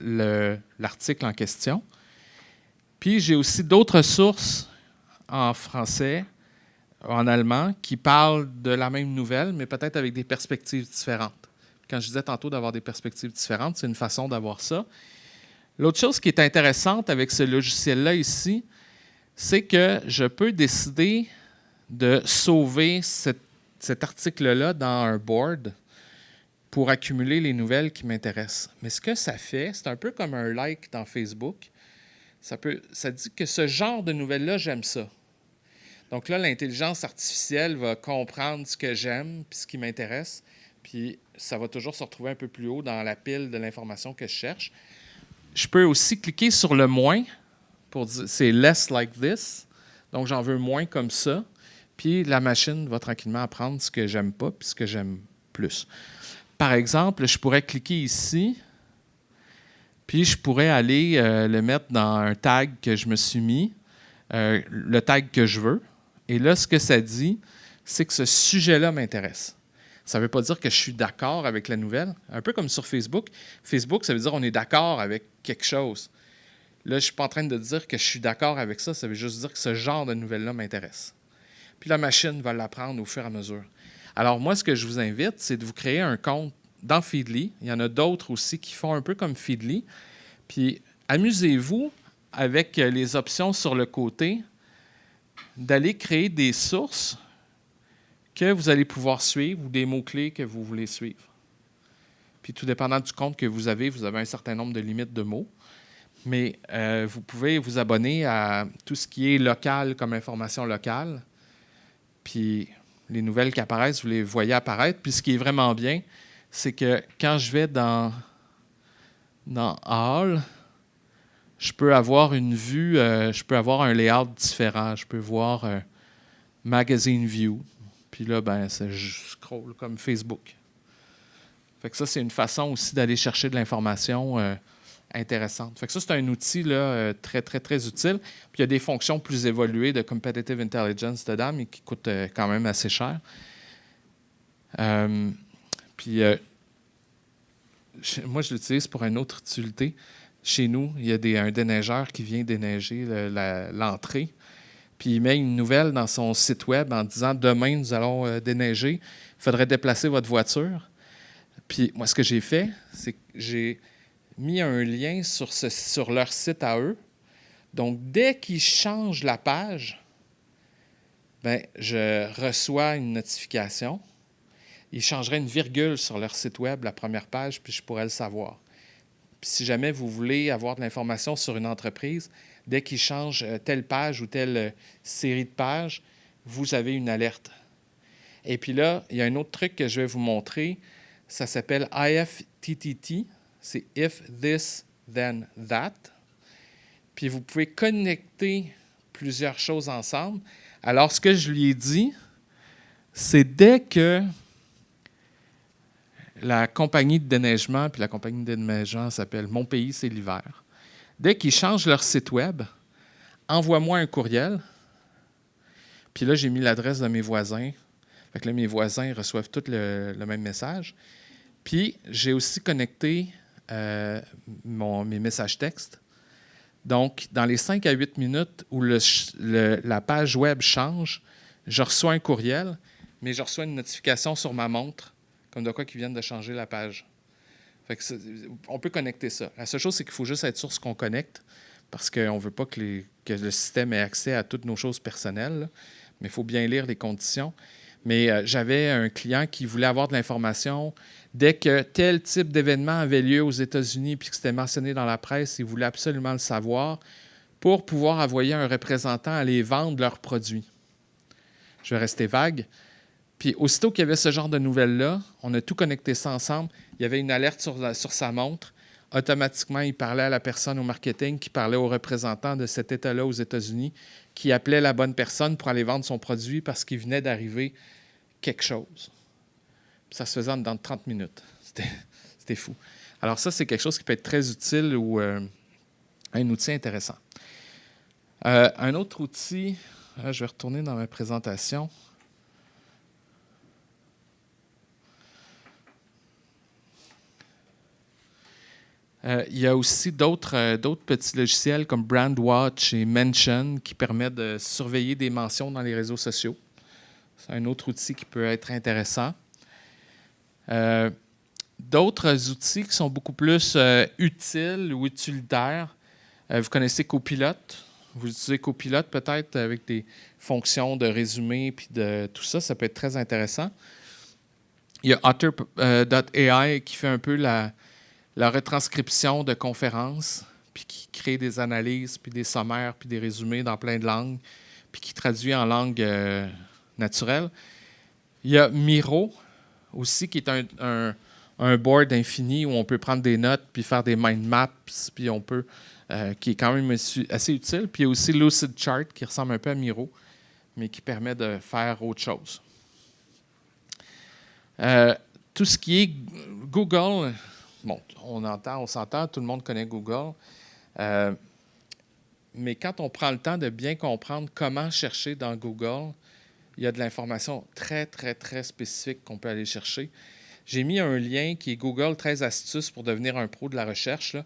l'article en question. Puis, j'ai aussi d'autres sources en français, en allemand, qui parlent de la même nouvelle, mais peut-être avec des perspectives différentes. Quand je disais tantôt d'avoir des perspectives différentes, c'est une façon d'avoir ça. L'autre chose qui est intéressante avec ce logiciel-là ici, c'est que je peux décider de sauver cet article-là dans un board pour accumuler les nouvelles qui m'intéressent. Mais ce que ça fait, c'est un peu comme un like dans Facebook. Ça dit que ce genre de nouvelles-là, j'aime ça. Donc là, l'intelligence artificielle va comprendre ce que j'aime puis ce qui m'intéresse, puis ça va toujours se retrouver un peu plus haut dans la pile de l'information que je cherche. Je peux aussi cliquer sur le moins pour dire c'est less like this. Donc, j'en veux moins comme ça. Puis la machine va tranquillement apprendre ce que j'aime pas puis ce que j'aime plus. Par exemple, je pourrais cliquer ici, puis je pourrais aller le mettre dans un tag que je me suis mis, le tag que je veux. Et là, ce que ça dit, c'est que ce sujet-là m'intéresse. Ça ne veut pas dire que je suis d'accord avec la nouvelle. Un peu comme sur Facebook. Facebook, ça veut dire qu'on est d'accord avec quelque chose. Là, je ne suis pas en train de dire que je suis d'accord avec ça. Ça veut juste dire que ce genre de nouvelle-là m'intéresse. Puis la machine va l'apprendre au fur et à mesure. Alors moi, ce que je vous invite, c'est de vous créer un compte dans Feedly. Il y en a d'autres aussi qui font un peu comme Feedly. Puis amusez-vous avec les options sur le côté d'aller créer des sources que vous allez pouvoir suivre ou des mots-clés que vous voulez suivre. Puis tout dépendant du compte que vous avez un certain nombre de limites de mots. Mais vous pouvez vous abonner à tout ce qui est local comme information locale. Puis les nouvelles qui apparaissent, vous les voyez apparaître. Puis ce qui est vraiment bien, c'est que quand je vais dans All, je peux avoir une vue, je peux avoir un layout différent. Je peux voir Magazine View. Puis là, je scroll comme Facebook. Fait que ça, c'est une façon aussi d'aller chercher de l'information intéressante. Fait que ça, c'est un outil là, très, très, très utile. Puis il y a des fonctions plus évoluées de Competitive Intelligence dedans, mais qui coûtent quand même assez cher. Moi, je l'utilise pour une autre utilité. Chez nous, il y a un déneigeur qui vient déneiger l'entrée. Puis il met une nouvelle dans son site web en disant « Demain, nous allons déneiger. Il faudrait déplacer votre voiture. » Puis moi, ce que j'ai fait, c'est que j'ai mis un lien sur leur site à eux. Donc, dès qu'ils changent la page, je reçois une notification. Ils changeraient une virgule sur leur site web, la première page, puis je pourrais le savoir. Puis si jamais vous voulez avoir de l'information sur une entreprise, dès qu'ils changent telle page ou telle série de pages, vous avez une alerte. Et puis là, il y a un autre truc que je vais vous montrer. Ça s'appelle IFTTT. C'est If This, Then That. Puis vous pouvez connecter plusieurs choses ensemble. Alors, ce que je lui ai dit, c'est dès que la compagnie de déneigement, puis la compagnie de déneigement s'appelle Mon Pays, c'est l'hiver, dès qu'ils changent leur site web, envoie-moi un courriel. Puis là, j'ai mis l'adresse de mes voisins. Fait que là, mes voisins reçoivent tous le même message. Puis, j'ai aussi connecté mes messages textes. Donc, dans les 5 à 8 minutes où la page web change, je reçois un courriel, mais je reçois une notification sur ma montre, comme de quoi qu'ils viennent de changer la page. Fait que on peut connecter ça. La seule chose, c'est qu'il faut juste être sûr ce qu'on connecte, parce qu'on ne veut pas que le système ait accès à toutes nos choses personnelles, là. Mais il faut bien lire les conditions. Mais j'avais un client qui voulait avoir de l'information. Dès que tel type d'événement avait lieu aux États-Unis puis que c'était mentionné dans la presse, il voulait absolument le savoir pour pouvoir envoyer un représentant aller vendre leurs produits. Je vais rester vague. Puis aussitôt qu'il y avait ce genre de nouvelles-là, on a tout connecté ça ensemble. Il y avait une alerte sur sa montre. Automatiquement, il parlait à la personne au marketing qui parlait au représentant de cet État-là aux États-Unis qui appelait la bonne personne pour aller vendre son produit parce qu'il venait d'arriver quelque chose. Puis ça se faisait en dedans de 30 minutes. C'était fou. Alors ça, c'est quelque chose qui peut être très utile ou un outil intéressant. Un autre outil, je vais retourner dans ma présentation. Il y a aussi d'autres petits logiciels comme Brandwatch et Mention qui permettent de surveiller des mentions dans les réseaux sociaux. C'est un autre outil qui peut être intéressant. D'autres outils qui sont beaucoup plus utiles ou utilitaires. Vous connaissez Copilot. Vous utilisez Copilot peut-être avec des fonctions de résumé puis de tout ça. Ça peut être très intéressant. Il y a Otter.ai qui fait un peu la retranscription de conférences, puis qui crée des analyses, puis des sommaires, puis des résumés dans plein de langues, puis qui traduit en langue naturelle. Il y a Miro aussi, qui est un board infini où on peut prendre des notes, puis faire des mind maps, puis on peut, qui est quand même assez utile. Puis il y a aussi Lucidchart, qui ressemble un peu à Miro, mais qui permet de faire autre chose. Tout ce qui est Google... Bon, on s'entend, tout le monde connaît Google. Mais quand on prend le temps de bien comprendre comment chercher dans Google, il y a de l'information très, très, très spécifique qu'on peut aller chercher. J'ai mis un lien qui est Google 13 astuces pour devenir un pro de la recherche. Là.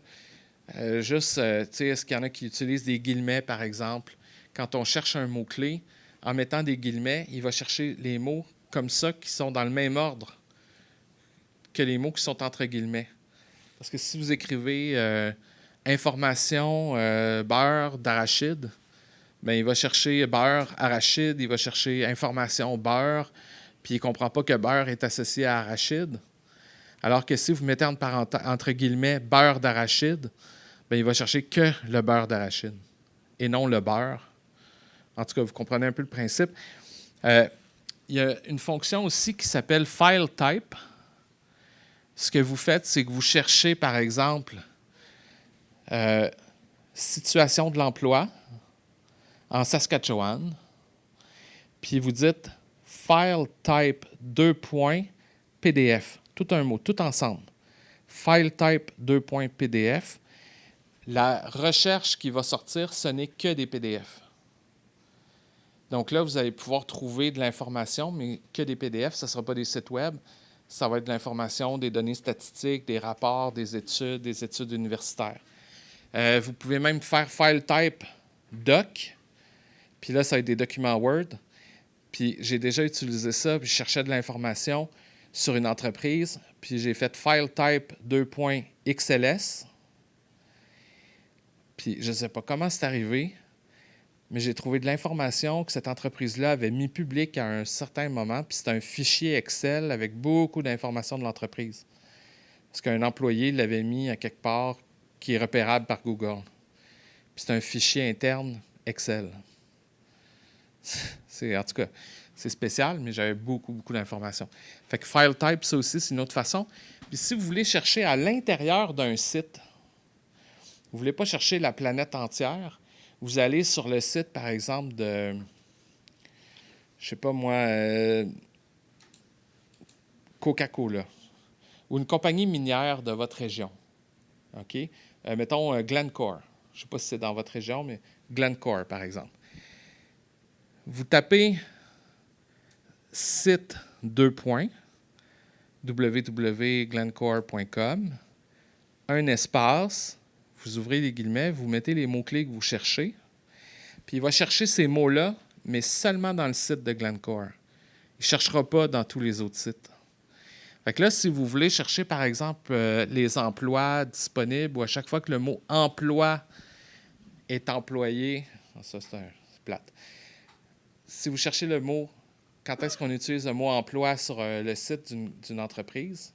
Tu sais, est-ce qu'il y en a qui utilisent des guillemets, par exemple? Quand on cherche un mot-clé, en mettant des guillemets, il va chercher les mots comme ça qui sont dans le même ordre que les mots qui sont entre guillemets. Parce que si vous écrivez information beurre d'arachide, bien, il va chercher beurre arachide, il va chercher information beurre, puis il ne comprend pas que beurre est associé à arachide. Alors que si vous mettez entre guillemets beurre d'arachide, bien, il va chercher que le beurre d'arachide et non le beurre. En tout cas, vous comprenez un peu le principe. Il y a une fonction aussi qui s'appelle File Type. Ce que vous faites, c'est que vous cherchez, par exemple, situation de l'emploi en Saskatchewan, puis vous dites File Type 2.pdf, tout un mot, tout ensemble. File Type 2.pdf. La recherche qui va sortir, ce n'est que des PDF. Donc là, vous allez pouvoir trouver de l'information, mais que des PDF, ce ne sera pas des sites web. Ça va être de l'information, des données statistiques, des rapports, des études universitaires. Vous pouvez même faire File Type Doc, puis là, ça va être des documents Word. Puis j'ai déjà utilisé ça, puis je cherchais de l'information sur une entreprise, puis j'ai fait File Type 2.xls. Puis je ne sais pas comment c'est arrivé, mais j'ai trouvé de l'information que cette entreprise-là avait mis public à un certain moment, puis c'est un fichier Excel avec beaucoup d'informations de l'entreprise. Parce qu'un employé l'avait mis à quelque part qui est repérable par Google. Puis c'est un fichier interne Excel. En tout cas, c'est spécial, mais j'avais beaucoup d'informations. Fait que File Type, ça aussi, c'est une autre façon. Puis si vous voulez chercher à l'intérieur d'un site, vous ne voulez pas chercher la planète entière, vous allez sur le site, par exemple, de, je sais pas moi, Coca-Cola, ou une compagnie minière de votre région. OK? Mettons Glencore. Je ne sais pas si c'est dans votre région, mais Glencore, par exemple. Vous tapez site www.glencore.com, un espace, vous ouvrez les guillemets, vous mettez les mots-clés que vous cherchez, puis il va chercher ces mots-là, mais seulement dans le site de Glencore. Il ne cherchera pas dans tous les autres sites. Fait que là, si vous voulez chercher, par exemple, les emplois disponibles, ou à chaque fois que le mot « emploi » est employé, ça c'est plate. Si vous cherchez le mot, quand est-ce qu'on utilise le mot « emploi » sur le site d'une entreprise,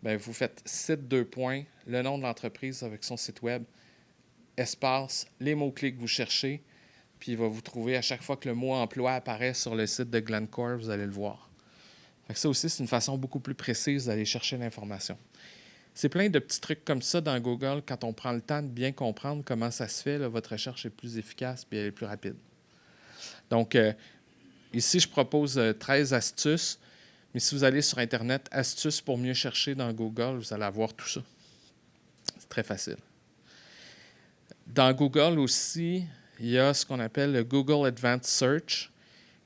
bien, vous faites site 2 points, le nom de l'entreprise avec son site web, espace, les mots-clés que vous cherchez, puis il va vous trouver à chaque fois que le mot « emploi » apparaît sur le site de Glencore, vous allez le voir. Fait que ça aussi, c'est une façon beaucoup plus précise d'aller chercher l'information. C'est plein de petits trucs comme ça dans Google. Quand on prend le temps de bien comprendre comment ça se fait, là, votre recherche est plus efficace et elle est plus rapide. Donc, ici, je propose 13 astuces. Mais si vous allez sur Internet, astuces pour mieux chercher dans Google, vous allez avoir tout ça. C'est très facile. Dans Google aussi, il y a ce qu'on appelle le Google Advanced Search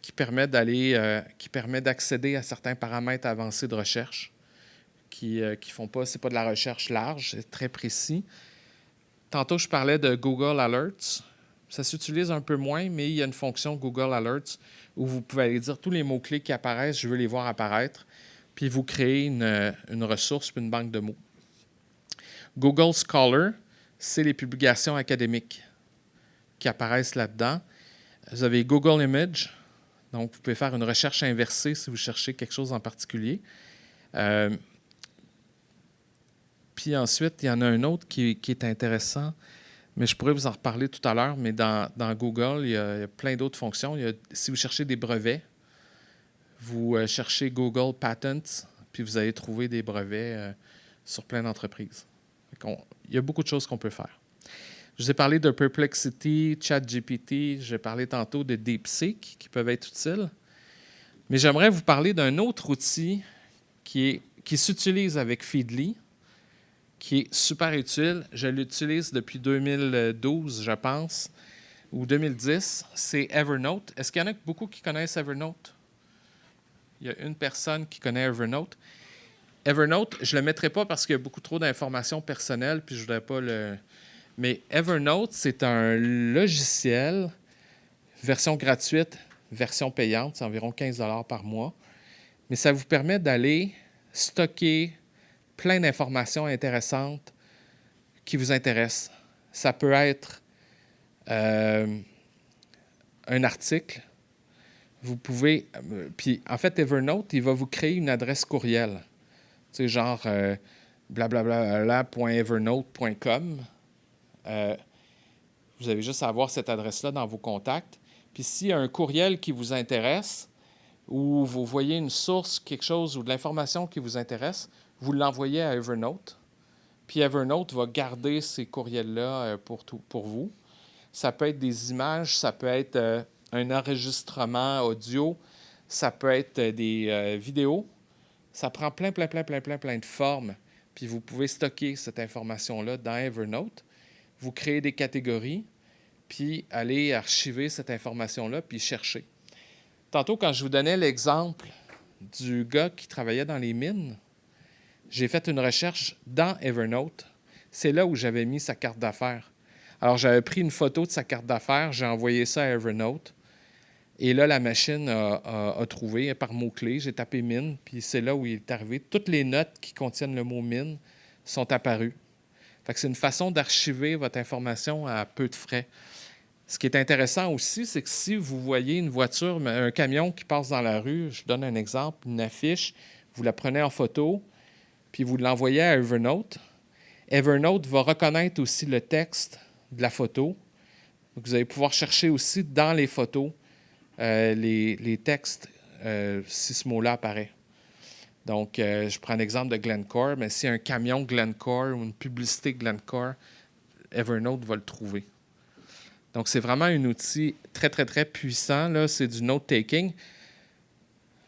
qui permet d'accéder à certains paramètres avancés de recherche qui font pas, c'est pas de la recherche large, c'est très précis. Tantôt, je parlais de Google Alerts. Ça s'utilise un peu moins, mais il y a une fonction Google Alerts où vous pouvez aller dire tous les mots-clés qui apparaissent, je veux les voir apparaître, puis vous créez une ressource puis une banque de mots. Google Scholar, c'est les publications académiques qui apparaissent là-dedans. Vous avez Google Image, donc vous pouvez faire une recherche inversée si vous cherchez quelque chose en particulier. Puis ensuite, il y en a un autre qui est intéressant, mais je pourrais vous en reparler tout à l'heure, mais dans Google, il y a plein d'autres fonctions. Si vous cherchez des brevets, vous cherchez Google Patents, puis vous allez trouver des brevets sur plein d'entreprises. Il y a beaucoup de choses qu'on peut faire. Je vous ai parlé de Perplexity, ChatGPT, j'ai parlé tantôt de DeepSeek qui peuvent être utiles, mais j'aimerais vous parler d'un autre outil qui s'utilise avec Feedly, qui est super utile. Je l'utilise depuis 2012, je pense, ou 2010. C'est Evernote. Est-ce qu'il y en a beaucoup qui connaissent Evernote? Il y a une personne qui connaît Evernote. Evernote, je ne le mettrai pas parce qu'il y a beaucoup trop d'informations personnelles, puis je ne voudrais pas le... Mais Evernote, c'est un logiciel, version gratuite, version payante, c'est environ 15 $ par mois. Mais ça vous permet d'aller stocker plein d'informations intéressantes qui vous intéressent. Ça peut être un article. Vous pouvez... puis, en fait, Evernote, il va vous créer une adresse courriel. Tu sais, genre blablabla.evernote.com. Vous avez juste à avoir cette adresse-là dans vos contacts. Puis s'il y a un courriel qui vous intéresse ou vous voyez une source, quelque chose ou de l'information qui vous intéresse, vous l'envoyez à Evernote. Puis Evernote va garder ces courriels-là pour vous. Ça peut être des images, ça peut être un enregistrement audio, ça peut être des vidéos. Ça prend plein de formes. Puis vous pouvez stocker cette information-là dans Evernote. Vous créez des catégories, puis aller archiver cette information-là, puis chercher. Tantôt, quand je vous donnais l'exemple du gars qui travaillait dans les mines, j'ai fait une recherche dans Evernote. C'est là où j'avais mis sa carte d'affaires. Alors, j'avais pris une photo de sa carte d'affaires, j'ai envoyé ça à Evernote. Et là, la machine a trouvé par mots-clés. J'ai tapé mine, puis c'est là où il est arrivé. Toutes les notes qui contiennent le mot mine sont apparues. Fait que c'est une façon d'archiver votre information à peu de frais. Ce qui est intéressant aussi, c'est que si vous voyez une voiture, un camion qui passe dans la rue, je donne un exemple, une affiche, vous la prenez en photo, puis vous l'envoyez à Evernote. Evernote va reconnaître aussi le texte de la photo. Donc, vous allez pouvoir chercher aussi dans les photos les textes si ce mot-là apparaît. Donc, je prends l'exemple de Glencore, mais s'il y a un camion Glencore ou une publicité Glencore, Evernote va le trouver. Donc, c'est vraiment un outil très, très, très puissant. Là, c'est du note-taking.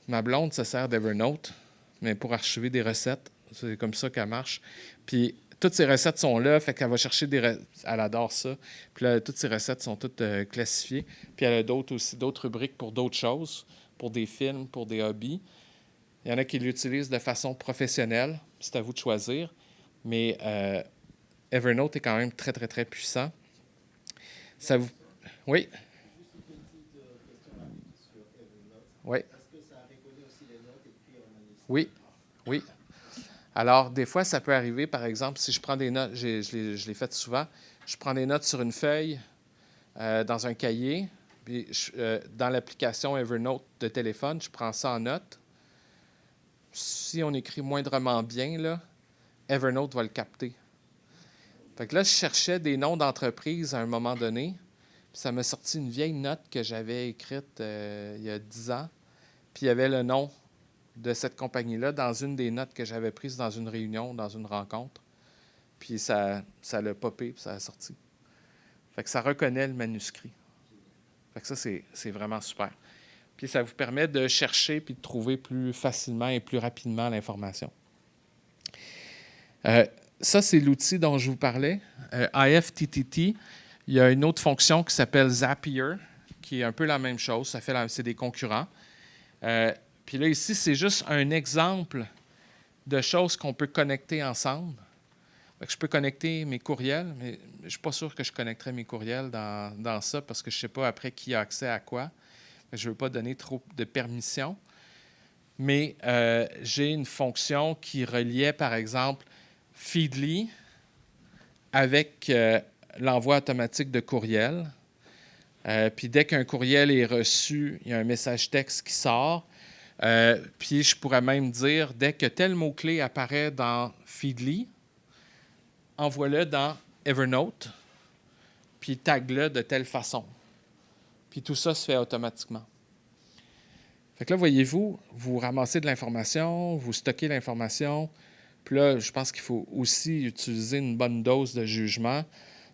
Ma blonde se sert d'Evernote, mais pour archiver des recettes. C'est comme ça qu'elle marche. Puis, toutes ces recettes sont là, fait qu'elle va chercher elle adore ça. Puis là, toutes ces recettes sont toutes classifiées. Puis elle a d'autres rubriques pour d'autres choses, pour des films, pour des hobbies. Il y en a qui l'utilisent de façon professionnelle. C'est à vous de choisir. Mais Evernote est quand même très, très, très puissant. Ça vous... Oui? Juste une petite question rapide sur Evernote. Oui. Est-ce que ça reconnaît aussi les notes et puis on manuscrit? Oui. Oui. Alors, des fois, ça peut arriver, par exemple, si je prends des notes, je l'ai fait souvent, je prends des notes sur une feuille, dans un cahier, puis dans l'application Evernote de téléphone, je prends ça en note. Si on écrit moindrement bien, là, Evernote va le capter. Fait que là, je cherchais des noms d'entreprises à un moment donné, puis ça m'a sorti une vieille note que j'avais écrite il y a 10 ans, puis il y avait le nom de cette compagnie-là dans une des notes que j'avais prises dans une réunion, dans une rencontre. Puis ça l'a popé, puis ça a sorti. Fait que ça reconnaît le manuscrit. Fait que ça, c'est vraiment super. Puis ça vous permet de chercher puis de trouver plus facilement et plus rapidement l'information. Ça, c'est l'outil dont je vous parlais, IFTTT. Il y a une autre fonction qui s'appelle Zapier, qui est un peu la même chose. C'est des concurrents. Puis là, ici, c'est juste un exemple de choses qu'on peut connecter ensemble. Fait que je peux connecter mes courriels, mais je ne suis pas sûr que je connecterai mes courriels dans ça parce que je ne sais pas après qui a accès à quoi. Je ne veux pas donner trop de permissions. Mais j'ai une fonction qui reliait, par exemple, Feedly avec l'envoi automatique de courriels. Puis dès qu'un courriel est reçu, il y a un message texte qui sort. Puis je pourrais même dire, dès que tel mot-clé apparaît dans Feedly, envoie-le dans Evernote, puis tag-le de telle façon. Puis tout ça se fait automatiquement. Fait que là, voyez-vous, vous ramassez de l'information, vous stockez l'information. Puis là, je pense qu'il faut aussi utiliser une bonne dose de jugement,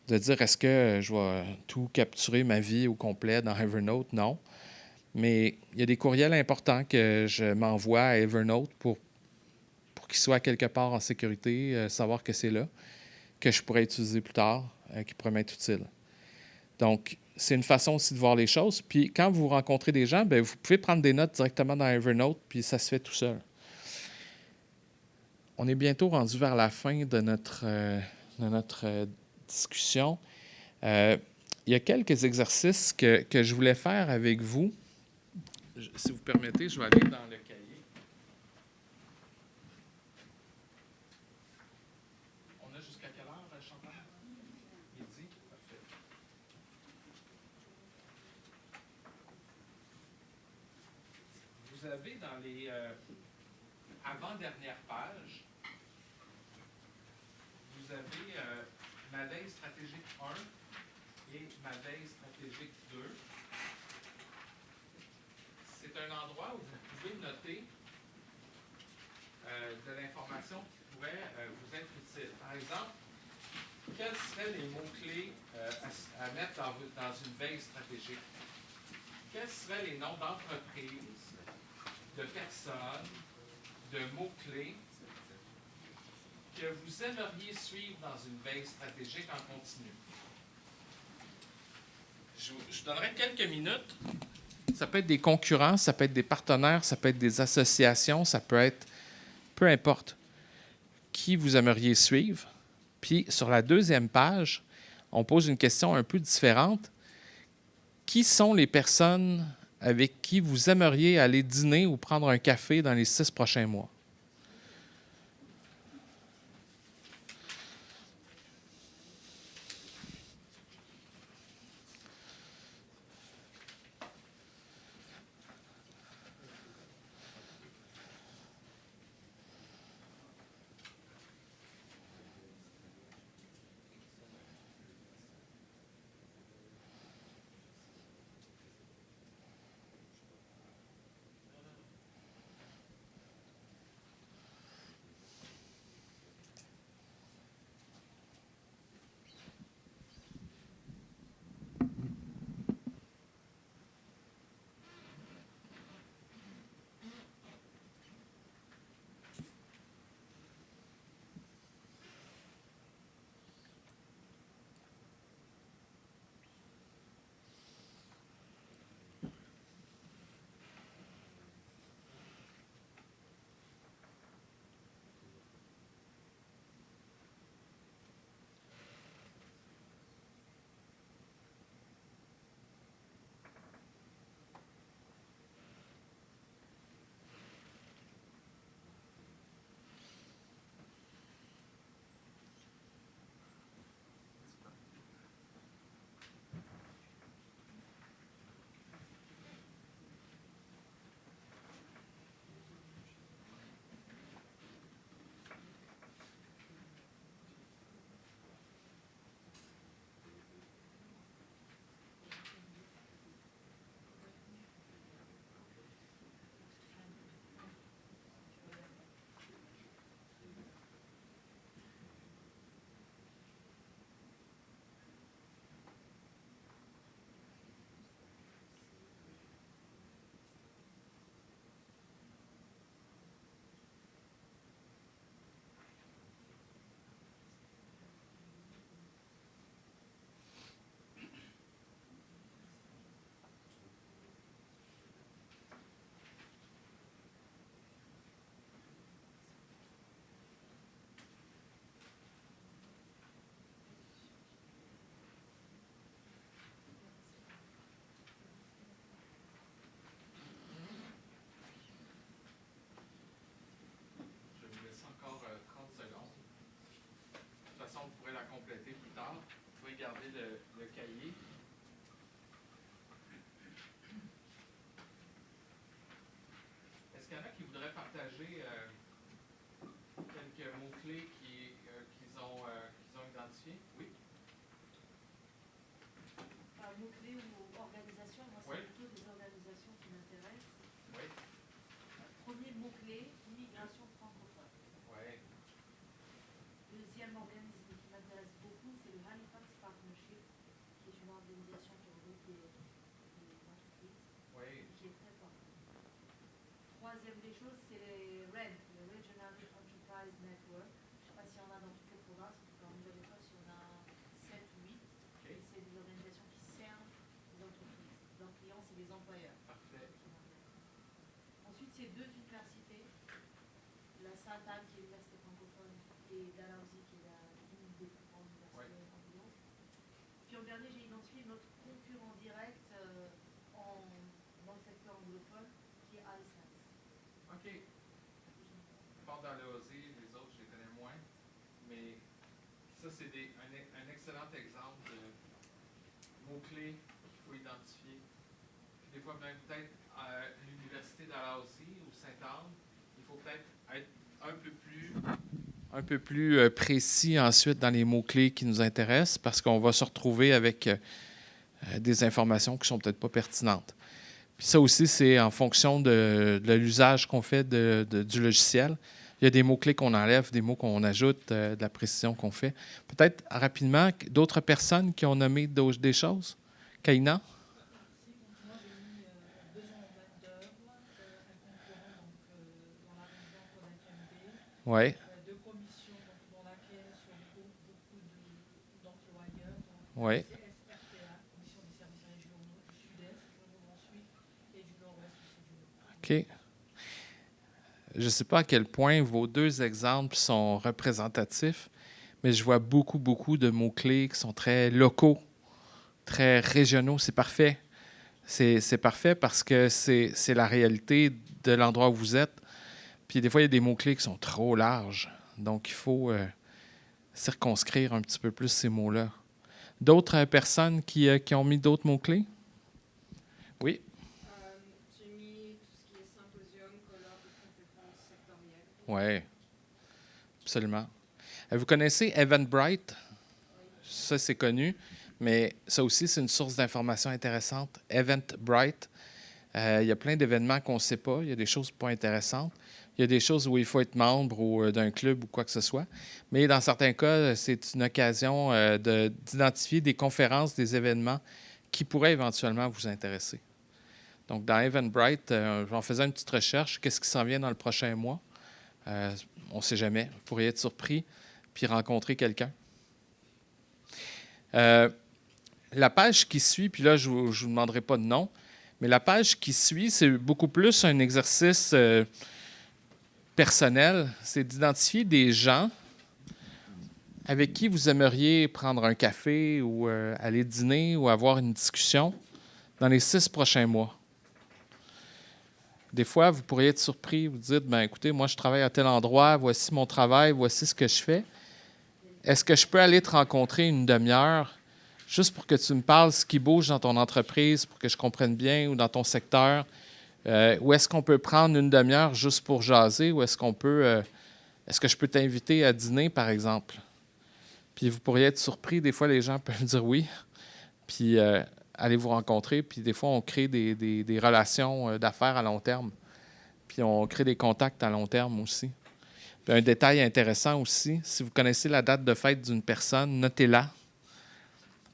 de dire est-ce que je vais tout capturer ma vie au complet dans Evernote? Non. Mais il y a des courriels importants que je m'envoie à Evernote pour qu'ils soient quelque part en sécurité, savoir que c'est là, que je pourrais utiliser plus tard, qui pourrait m'être utile. Donc, c'est une façon aussi de voir les choses. Puis, quand vous rencontrez des gens, bien, vous pouvez prendre des notes directement dans Evernote, puis ça se fait tout seul. On est bientôt rendu vers la fin de notre discussion. Il y a quelques exercices que je voulais faire avec vous. Si vous permettez, je vais aller dans le cahier. On a jusqu'à quelle heure, Chantal? Midi? Parfait. Vous avez dans les avant-dernières pages, vous avez ma veille stratégique 1 et ma veille stratégique 2. C'est un endroit où vous pouvez noter de l'information qui pourrait vous être utile. Par exemple, quels seraient les mots-clés à mettre dans une veille stratégique? Quels seraient les noms d'entreprises, de personnes, de mots-clés que vous aimeriez suivre dans une veille stratégique en continu? Je vous donnerai quelques minutes. Ça peut être des concurrents, ça peut être des partenaires, ça peut être des associations, ça peut être peu importe qui vous aimeriez suivre. Puis sur la deuxième page, on pose une question un peu différente. Qui sont les personnes avec qui vous aimeriez aller dîner ou prendre un café dans les 6 prochains mois? mot-clé migration francophone. Deuxième organisme qui m'intéresse beaucoup, c'est le Halifax Partnership, qui est une organisation qui regroupe des entreprises, qui est très forte. Troisième des choses, c'est les REN, le Regional Enterprise Network. Je ne sais pas s'il y en a dans toutes les provinces, en tout cas en Nouvelle-Écosse, il y en a 7 ou 8. Et c'est des organisations qui servent les entreprises. Leurs clients, c'est les employeurs. Ensuite, c'est 2 universités. La Sainte-Anne, qui est l'université francophone, et Dalhousie, qui est une des plus grandes universités anglaises. Puis en dernier, j'ai identifié notre concurrent direct dans le secteur anglophone, qui est iSense. OK. Pas Dalhousie, les autres, je les connais moins. Mais ça, c'est un excellent exemple de mots-clés qu'il faut identifier. Puis des fois, même peut-être à l'université Dalhousie ou Sainte-Anne, il faut peut-être être un peu plus précis ensuite dans les mots-clés qui nous intéressent parce qu'on va se retrouver avec des informations qui ne sont peut-être pas pertinentes. Puis ça aussi, c'est en fonction de l'usage qu'on fait du logiciel. Il y a des mots-clés qu'on enlève, des mots qu'on ajoute, de la précision qu'on fait. Peut-être rapidement, d'autres personnes qui ont nommé des choses? Kaina? Moi, j'ai mis besoin en main-d'œuvre, un concurrent dans la région Kodak-MB, Oui. deux commissions dans laquelle se regroupent beaucoup d'employeurs. Oui. CSRPA, Commission des services régionaux du Sud-Est, du Nouveau-Brunswick et du Nord-Ouest du Sud. OK. Je ne sais pas à quel point vos 2 exemples sont représentatifs, mais je vois beaucoup de mots-clés qui sont très locaux, très régionaux. C'est parfait. C'est parfait parce que c'est la réalité de l'endroit où vous êtes. Puis des fois, il y a des mots-clés qui sont trop larges. Donc, il faut circonscrire un petit peu plus ces mots-là. D'autres personnes qui ont mis d'autres mots-clés? Oui. J'ai mis tout ce qui est symposium, colloque et conférences sectorielles. Oui, absolument. Vous connaissez Eventbrite? Ça, c'est connu, mais ça aussi, c'est une source d'information intéressante. Eventbrite, il y a plein d'événements qu'on ne sait pas. Il y a des choses pas intéressantes. Il y a des choses où il faut être membre ou d'un club ou quoi que ce soit. Mais dans certains cas, c'est une occasion d'identifier des conférences, des événements qui pourraient éventuellement vous intéresser. Donc, dans Eventbrite, j'en faisais une petite recherche. Qu'est-ce qui s'en vient dans le prochain mois? On ne sait jamais. Vous pourriez être surpris puis rencontrer quelqu'un. La page qui suit, puis là, je ne vous demanderai pas de nom, mais la page qui suit, c'est beaucoup plus un exercice personnel. C'est d'identifier des gens avec qui vous aimeriez prendre un café ou aller dîner ou avoir une discussion dans les 6 prochains mois. Des fois, vous pourriez être surpris, vous dites, ben écoutez, moi je travaille à tel endroit, voici mon travail, voici ce que je fais. Est-ce que je peux aller te rencontrer une demi-heure juste pour que tu me parles ce qui bouge dans ton entreprise, pour que je comprenne bien, ou dans ton secteur? Ou est-ce qu'on peut prendre une demi-heure juste pour jaser, ou est-ce que je peux t'inviter à dîner, par exemple? Puis vous pourriez être surpris, des fois les gens peuvent dire oui, puis aller vous rencontrer, puis des fois on crée des relations d'affaires à long terme, puis on crée des contacts à long terme aussi. Puis un détail intéressant aussi, si vous connaissez la date de fête d'une personne, notez-la,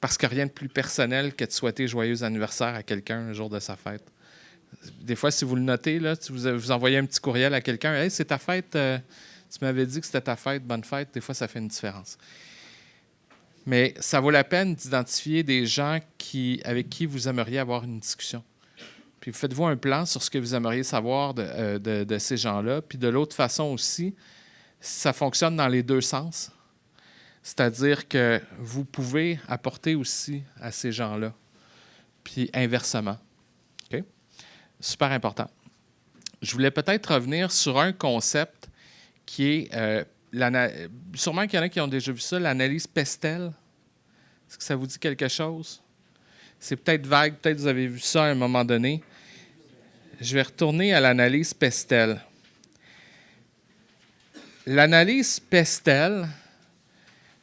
parce qu'il n'y a rien de plus personnel que de souhaiter joyeux anniversaire à quelqu'un le jour de sa fête. Des fois, si vous le notez, là, vous envoyez un petit courriel à quelqu'un, « Hey, c'est ta fête, tu m'avais dit que c'était ta fête, bonne fête », des fois ça fait une différence. Mais ça vaut la peine d'identifier des gens avec qui vous aimeriez avoir une discussion. Puis faites-vous un plan sur ce que vous aimeriez savoir de ces gens-là. Puis de l'autre façon aussi, ça fonctionne dans les 2 sens. C'est-à-dire que vous pouvez apporter aussi à ces gens-là. Puis inversement. OK? Super important. Je voulais peut-être revenir sur un concept qui est... sûrement qu'il y en a qui ont déjà vu ça, l'analyse Pestel. Est-ce que ça vous dit quelque chose? C'est peut-être vague, peut-être que vous avez vu ça à un moment donné. Je vais retourner à l'analyse Pestel. L'analyse Pestel,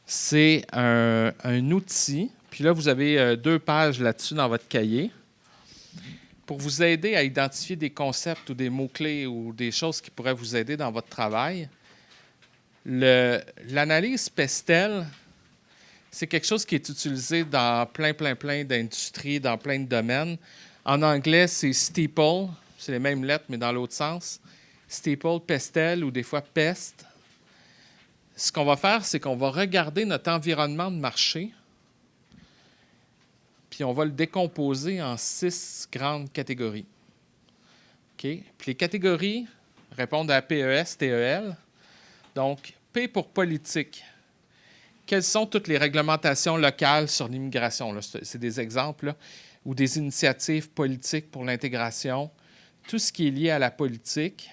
c'est un outil, puis là, vous avez 2 pages là-dessus dans votre cahier, pour vous aider à identifier des concepts ou des mots-clés ou des choses qui pourraient vous aider dans votre travail, l'analyse PESTEL, c'est quelque chose qui est utilisé dans plein d'industries, dans plein de domaines. En anglais, c'est STEEPLE, c'est les mêmes lettres, mais dans l'autre sens. STEEPLE, PESTEL ou des fois PEST. Ce qu'on va faire, c'est qu'on va regarder notre environnement de marché, puis on va le décomposer en 6 grandes catégories. OK? Puis les catégories répondent à PES, TEL. Donc, P pour politique. Quelles sont toutes les réglementations locales sur l'immigration? C'est des exemples, là, ou des initiatives politiques pour l'intégration. Tout ce qui est lié à la politique,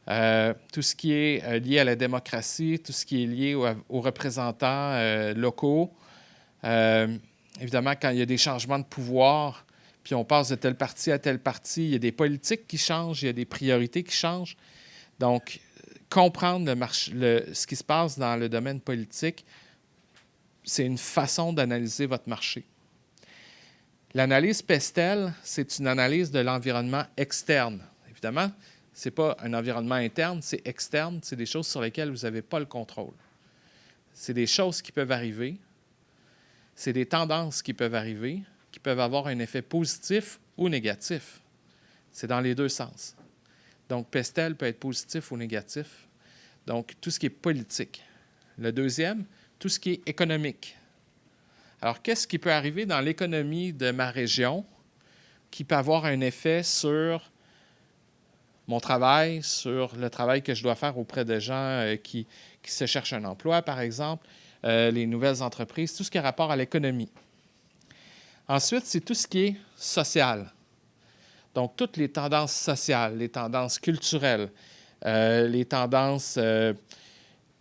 tout ce qui est lié à la démocratie, tout ce qui est lié aux représentants locaux. Évidemment, quand il y a des changements de pouvoir, puis on passe de tel parti à tel parti, il y a des politiques qui changent, il y a des priorités qui changent. Donc, comprendre ce qui se passe dans le domaine politique, c'est une façon d'analyser votre marché. L'analyse PESTEL, c'est une analyse de l'environnement externe. Évidemment, ce n'est pas un environnement interne, c'est externe, c'est des choses sur lesquelles vous n'avez pas le contrôle. C'est des choses qui peuvent arriver, c'est des tendances qui peuvent arriver, qui peuvent avoir un effet positif ou négatif. C'est dans les deux sens. Donc, PESTEL peut être positif ou négatif. Donc, tout ce qui est politique. Le deuxième, tout ce qui est économique. Alors, qu'est-ce qui peut arriver dans l'économie de ma région qui peut avoir un effet sur mon travail, sur le travail que je dois faire auprès de gens qui se cherchent un emploi, par exemple, les nouvelles entreprises, tout ce qui a rapport à l'économie. Ensuite, c'est tout ce qui est social. Donc, toutes les tendances sociales, les tendances culturelles, les tendances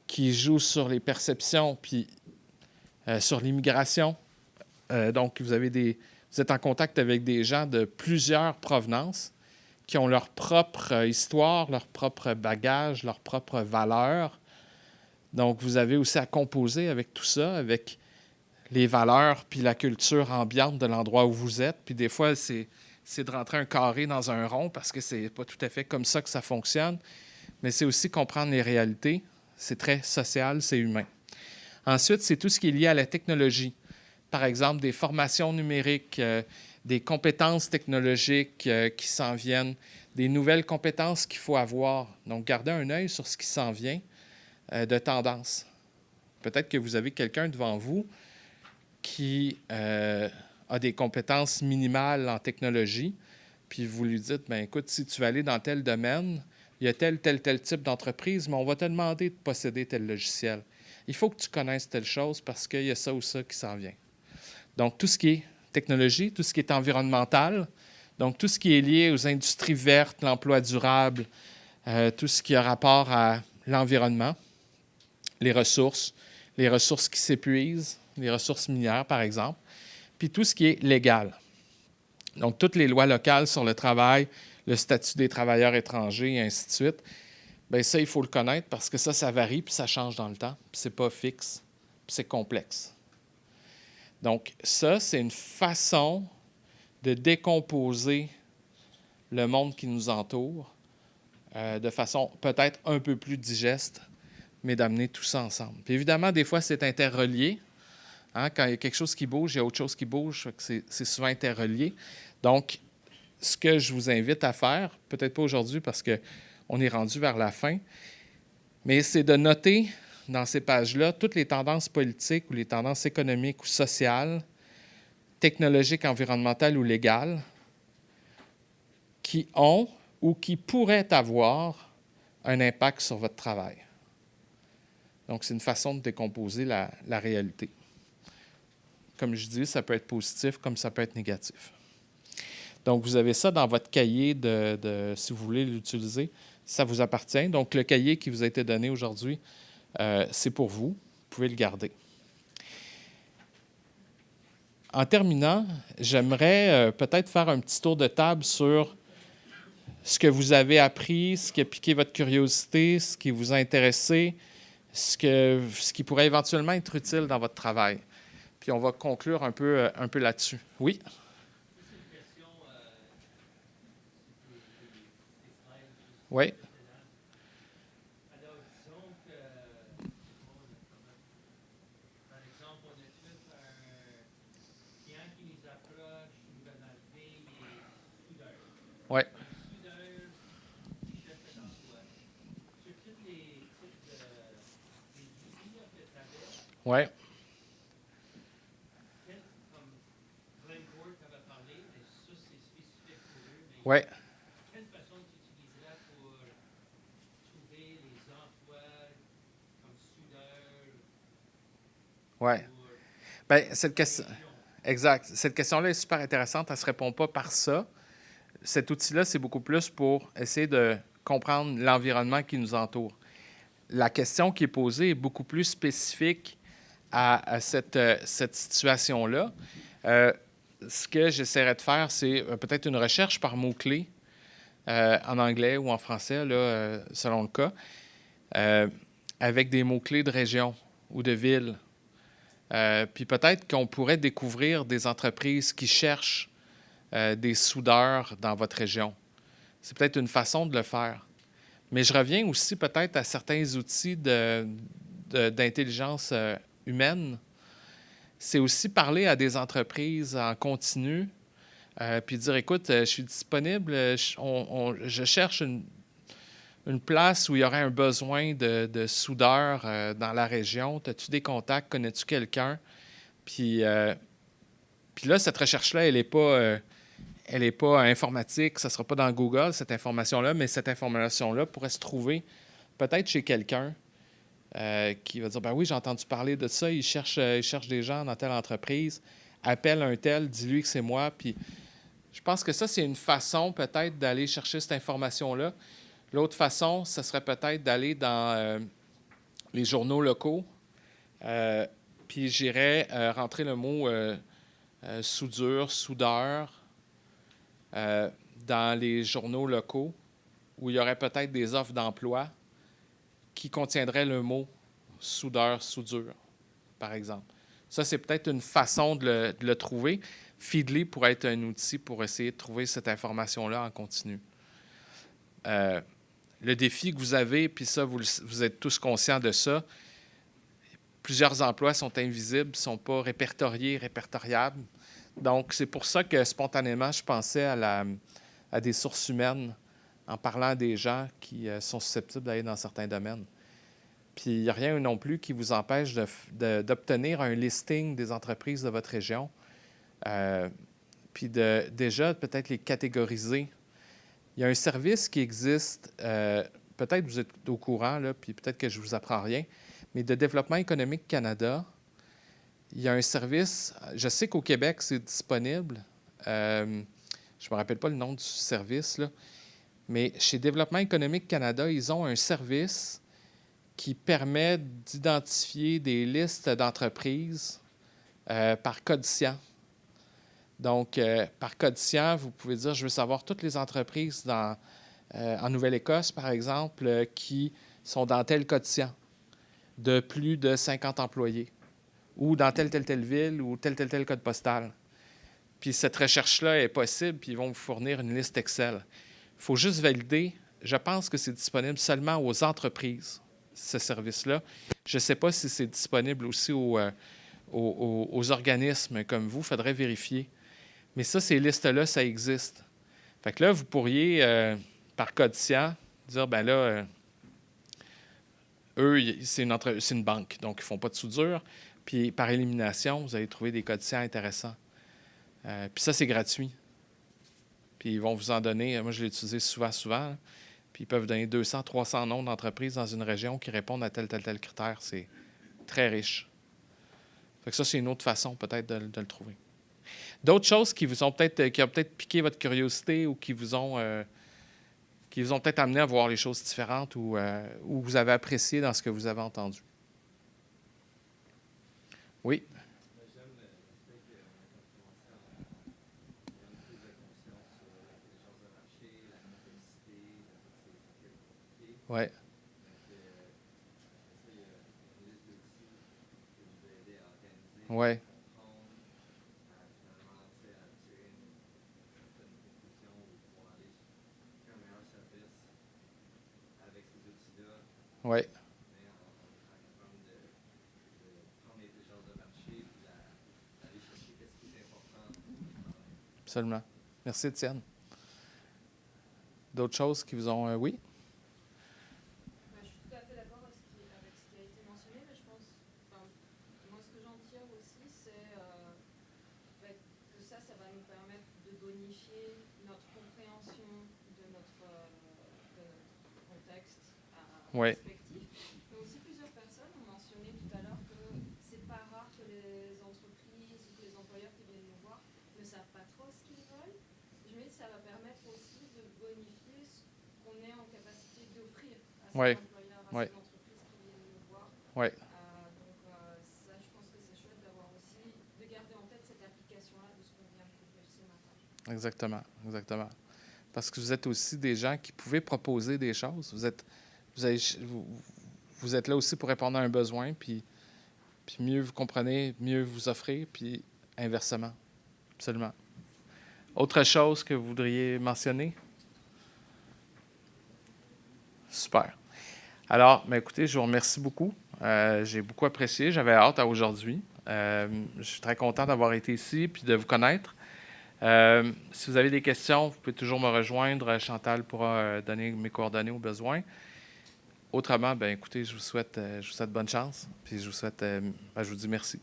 qui jouent sur les perceptions, puis sur l'immigration. Donc, vous êtes en contact avec des gens de plusieurs provenances qui ont leur propre histoire, leur propre bagage, leur propre valeur. Donc, vous avez aussi à composer avec tout ça, avec les valeurs puis la culture ambiante de l'endroit où vous êtes. Puis des fois, c'est de rentrer un carré dans un rond parce que c'est pas tout à fait comme ça que ça fonctionne. Mais c'est aussi comprendre les réalités. C'est très social, c'est humain. Ensuite, c'est tout ce qui est lié à la technologie. Par exemple, des formations numériques, des compétences technologiques qui s'en viennent, des nouvelles compétences qu'il faut avoir. Donc, gardez un œil sur ce qui s'en vient de tendance. Peut-être que vous avez quelqu'un devant vous qui a des compétences minimales en technologie, puis vous lui dites, bien, écoute, si tu veux aller dans tel domaine, il y a tel type d'entreprise, mais on va te demander de posséder tel logiciel. Il faut que tu connaisses telle chose parce qu'il y a ça ou ça qui s'en vient. Donc, tout ce qui est technologie, tout ce qui est environnemental, donc tout ce qui est lié aux industries vertes, l'emploi durable, tout ce qui a rapport à l'environnement, les ressources qui s'épuisent, les ressources minières, par exemple, puis tout ce qui est légal. Donc, toutes les lois locales sur le travail, le statut des travailleurs étrangers, et ainsi de suite. Bien, ça, il faut le connaître parce que ça varie, puis ça change dans le temps, puis c'est pas fixe, puis c'est complexe. Donc, ça, c'est une façon de décomposer le monde qui nous entoure de façon peut-être un peu plus digeste, mais d'amener tout ça ensemble. Puis évidemment, des fois, c'est interrelié. Hein? Quand il y a quelque chose qui bouge, il y a autre chose qui bouge. C'est souvent interrelié. Donc, ce que je vous invite à faire, peut-être pas aujourd'hui parce qu'on est rendu vers la fin, mais c'est de noter dans ces pages-là toutes les tendances politiques ou les tendances économiques ou sociales, technologiques, environnementales ou légales qui ont ou qui pourraient avoir un impact sur votre travail. Donc, c'est une façon de décomposer la réalité. Comme je dis, ça peut être positif comme ça peut être négatif. Donc, vous avez ça dans votre cahier si vous voulez l'utiliser. Ça vous appartient. Donc, le cahier qui vous a été donné aujourd'hui, c'est pour vous. Vous pouvez le garder. En terminant, j'aimerais peut-être faire un petit tour de table sur ce que vous avez appris, ce qui a piqué votre curiosité, ce qui vous a intéressé, ce qui pourrait éventuellement être utile dans votre travail. Puis on va conclure un peu là-dessus. Oui? C'est une question Oui. Alors, disons que, par exemple, on a fait un client qui nous approche, nous va enlever les soudeurs. Oui. Un soudeur qui cherche un emploi. Sur tous les types des outils là, que tu avais, Oui. comme Glencore, tu avais parlé, mais ça, c'est spécifique pour eux. Mais Oui. quelle façon tu utiliserais pour trouver les emplois comme soudeur Oui. pour Bien, cette question. région? Exact. Cette question-là est super intéressante. Elle ne se répond pas par ça. Cet outil-là, c'est beaucoup plus pour essayer de comprendre l'environnement qui nous entoure. La question qui est posée est beaucoup plus spécifique à cette situation-là. Ce que j'essaierais de faire, c'est peut-être une recherche par mots-clés en anglais ou en français, là, selon le cas, avec des mots-clés de région ou de ville. Puis peut-être qu'on pourrait découvrir des entreprises qui cherchent des soudeurs dans votre région. C'est peut-être une façon de le faire. Mais je reviens aussi peut-être à certains outils d'intelligence humaine. C'est aussi parler à des entreprises en continu, puis dire, écoute, je suis disponible, je cherche une place où il y aurait un besoin de soudeurs dans la région. As-tu des contacts? Connais-tu quelqu'un? Puis, puis là, cette recherche-là, elle est pas informatique, ça ne sera pas dans Google, cette information-là, mais cette information-là pourrait se trouver peut-être chez quelqu'un qui va dire, ben oui, j'ai entendu parler de ça, il cherche des gens dans telle entreprise, appelle un tel, dis-lui que c'est moi. Puis je pense que ça, c'est une façon peut-être d'aller chercher cette information-là. L'autre façon, ce serait peut-être d'aller dans les journaux locaux, puis j'irais rentrer le mot soudure, soudeur, dans les journaux locaux où il y aurait peut-être des offres d'emploi qui contiendraient le mot soudeur, soudure, par exemple. Ça, c'est peut-être une façon de le trouver. Feedly pourrait être un outil pour essayer de trouver cette information-là en continu. Le défi que vous avez, puis ça, vous êtes tous conscients de ça, plusieurs emplois sont invisibles, ne sont pas répertoriés, répertoriables. Donc, c'est pour ça que spontanément, je pensais à des sources humaines en parlant à des gens qui sont susceptibles d'aller dans certains domaines. Puis, il n'y a rien non plus qui vous empêche d'obtenir un listing des entreprises de votre région, puis déjà peut-être les catégoriser. Il y a un service qui existe, peut-être vous êtes au courant, là, puis peut-être que je ne vous apprends rien, mais de Développement économique Canada, il y a un service, je sais qu'au Québec, c'est disponible. Je ne me rappelle pas le nom du service, là, mais chez Développement économique Canada, ils ont un service qui permet d'identifier des listes d'entreprises par code SIAN. Donc, par code SIAN, vous pouvez dire, je veux savoir toutes les entreprises en Nouvelle-Écosse, par exemple, qui sont dans tel code SIAN, de plus de 50 employés, ou dans telle ville, ou tel code postal. Puis cette recherche-là est possible, puis ils vont vous fournir une liste Excel. Il faut juste valider. Je pense que c'est disponible seulement aux entreprises, ce service-là. Je ne sais pas si c'est disponible aussi aux organismes comme vous. Il faudrait vérifier. Mais ça, ces listes-là, ça existe. Fait que là, vous pourriez, par code SIAN, dire, ben là, eux, c'est une banque, donc ils ne font pas de soudure. Puis par élimination, vous allez trouver des codes SIAN intéressants. Puis ça, c'est gratuit. Puis ils vont vous en donner, moi je l'ai utilisé souvent, puis ils peuvent donner 200, 300 noms d'entreprises dans une région qui répondent à tel critère. C'est très riche. Fait que ça, c'est une autre façon peut-être de le trouver. D'autres choses qui ont peut-être piqué votre curiosité ou qui vous ont peut-être amené à voir les choses différentes ou vous avez apprécié dans ce que vous avez entendu. Oui. Oui. Oui. Oui, mais en capable de prendre l'intelligence de marché et d'aller chercher qu'est-ce qui est important pour le travail. absolument. Merci, Étienne. D'autres choses qui vous ont... oui? Je suis tout à fait d'accord avec ce qui a été mentionné, mais je pense, moi ce que j'en tire aussi, c'est que ça va nous permettre de bonifier notre compréhension de notre contexte Oui. respectif. Mais aussi plusieurs personnes ont mentionné tout à l'heure que c'est pas rare que les entreprises ou que les employeurs qui viennent nous voir ne savent pas trop ce qu'ils veulent. Je me dis que ça va permettre aussi de bonifier ce qu'on est en capacité d'offrir à ces Oui. employeurs, à Oui. ces entreprises qui viennent nous voir. Oui, Donc ça, je pense que c'est chouette d'avoir aussi, de garder en tête cette application-là de ce qu'on vient de couvrir ce matin. exactement, exactement. Parce que vous êtes aussi des gens qui pouvaient proposer des choses. Vous êtes là aussi pour répondre à un besoin, puis mieux vous comprenez, mieux vous offrez, puis inversement. Absolument. Autre chose que vous voudriez mentionner? Super. Alors, écoutez, je vous remercie beaucoup. J'ai beaucoup apprécié. J'avais hâte à aujourd'hui. Je suis très content d'avoir été ici puis de vous connaître. Si vous avez des questions, vous pouvez toujours me rejoindre. Chantal pourra donner mes coordonnées au besoin. Autrement, écoutez, je vous souhaite bonne chance. Puis je vous souhaite, je vous dis merci.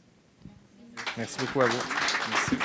Merci beaucoup à vous. Merci.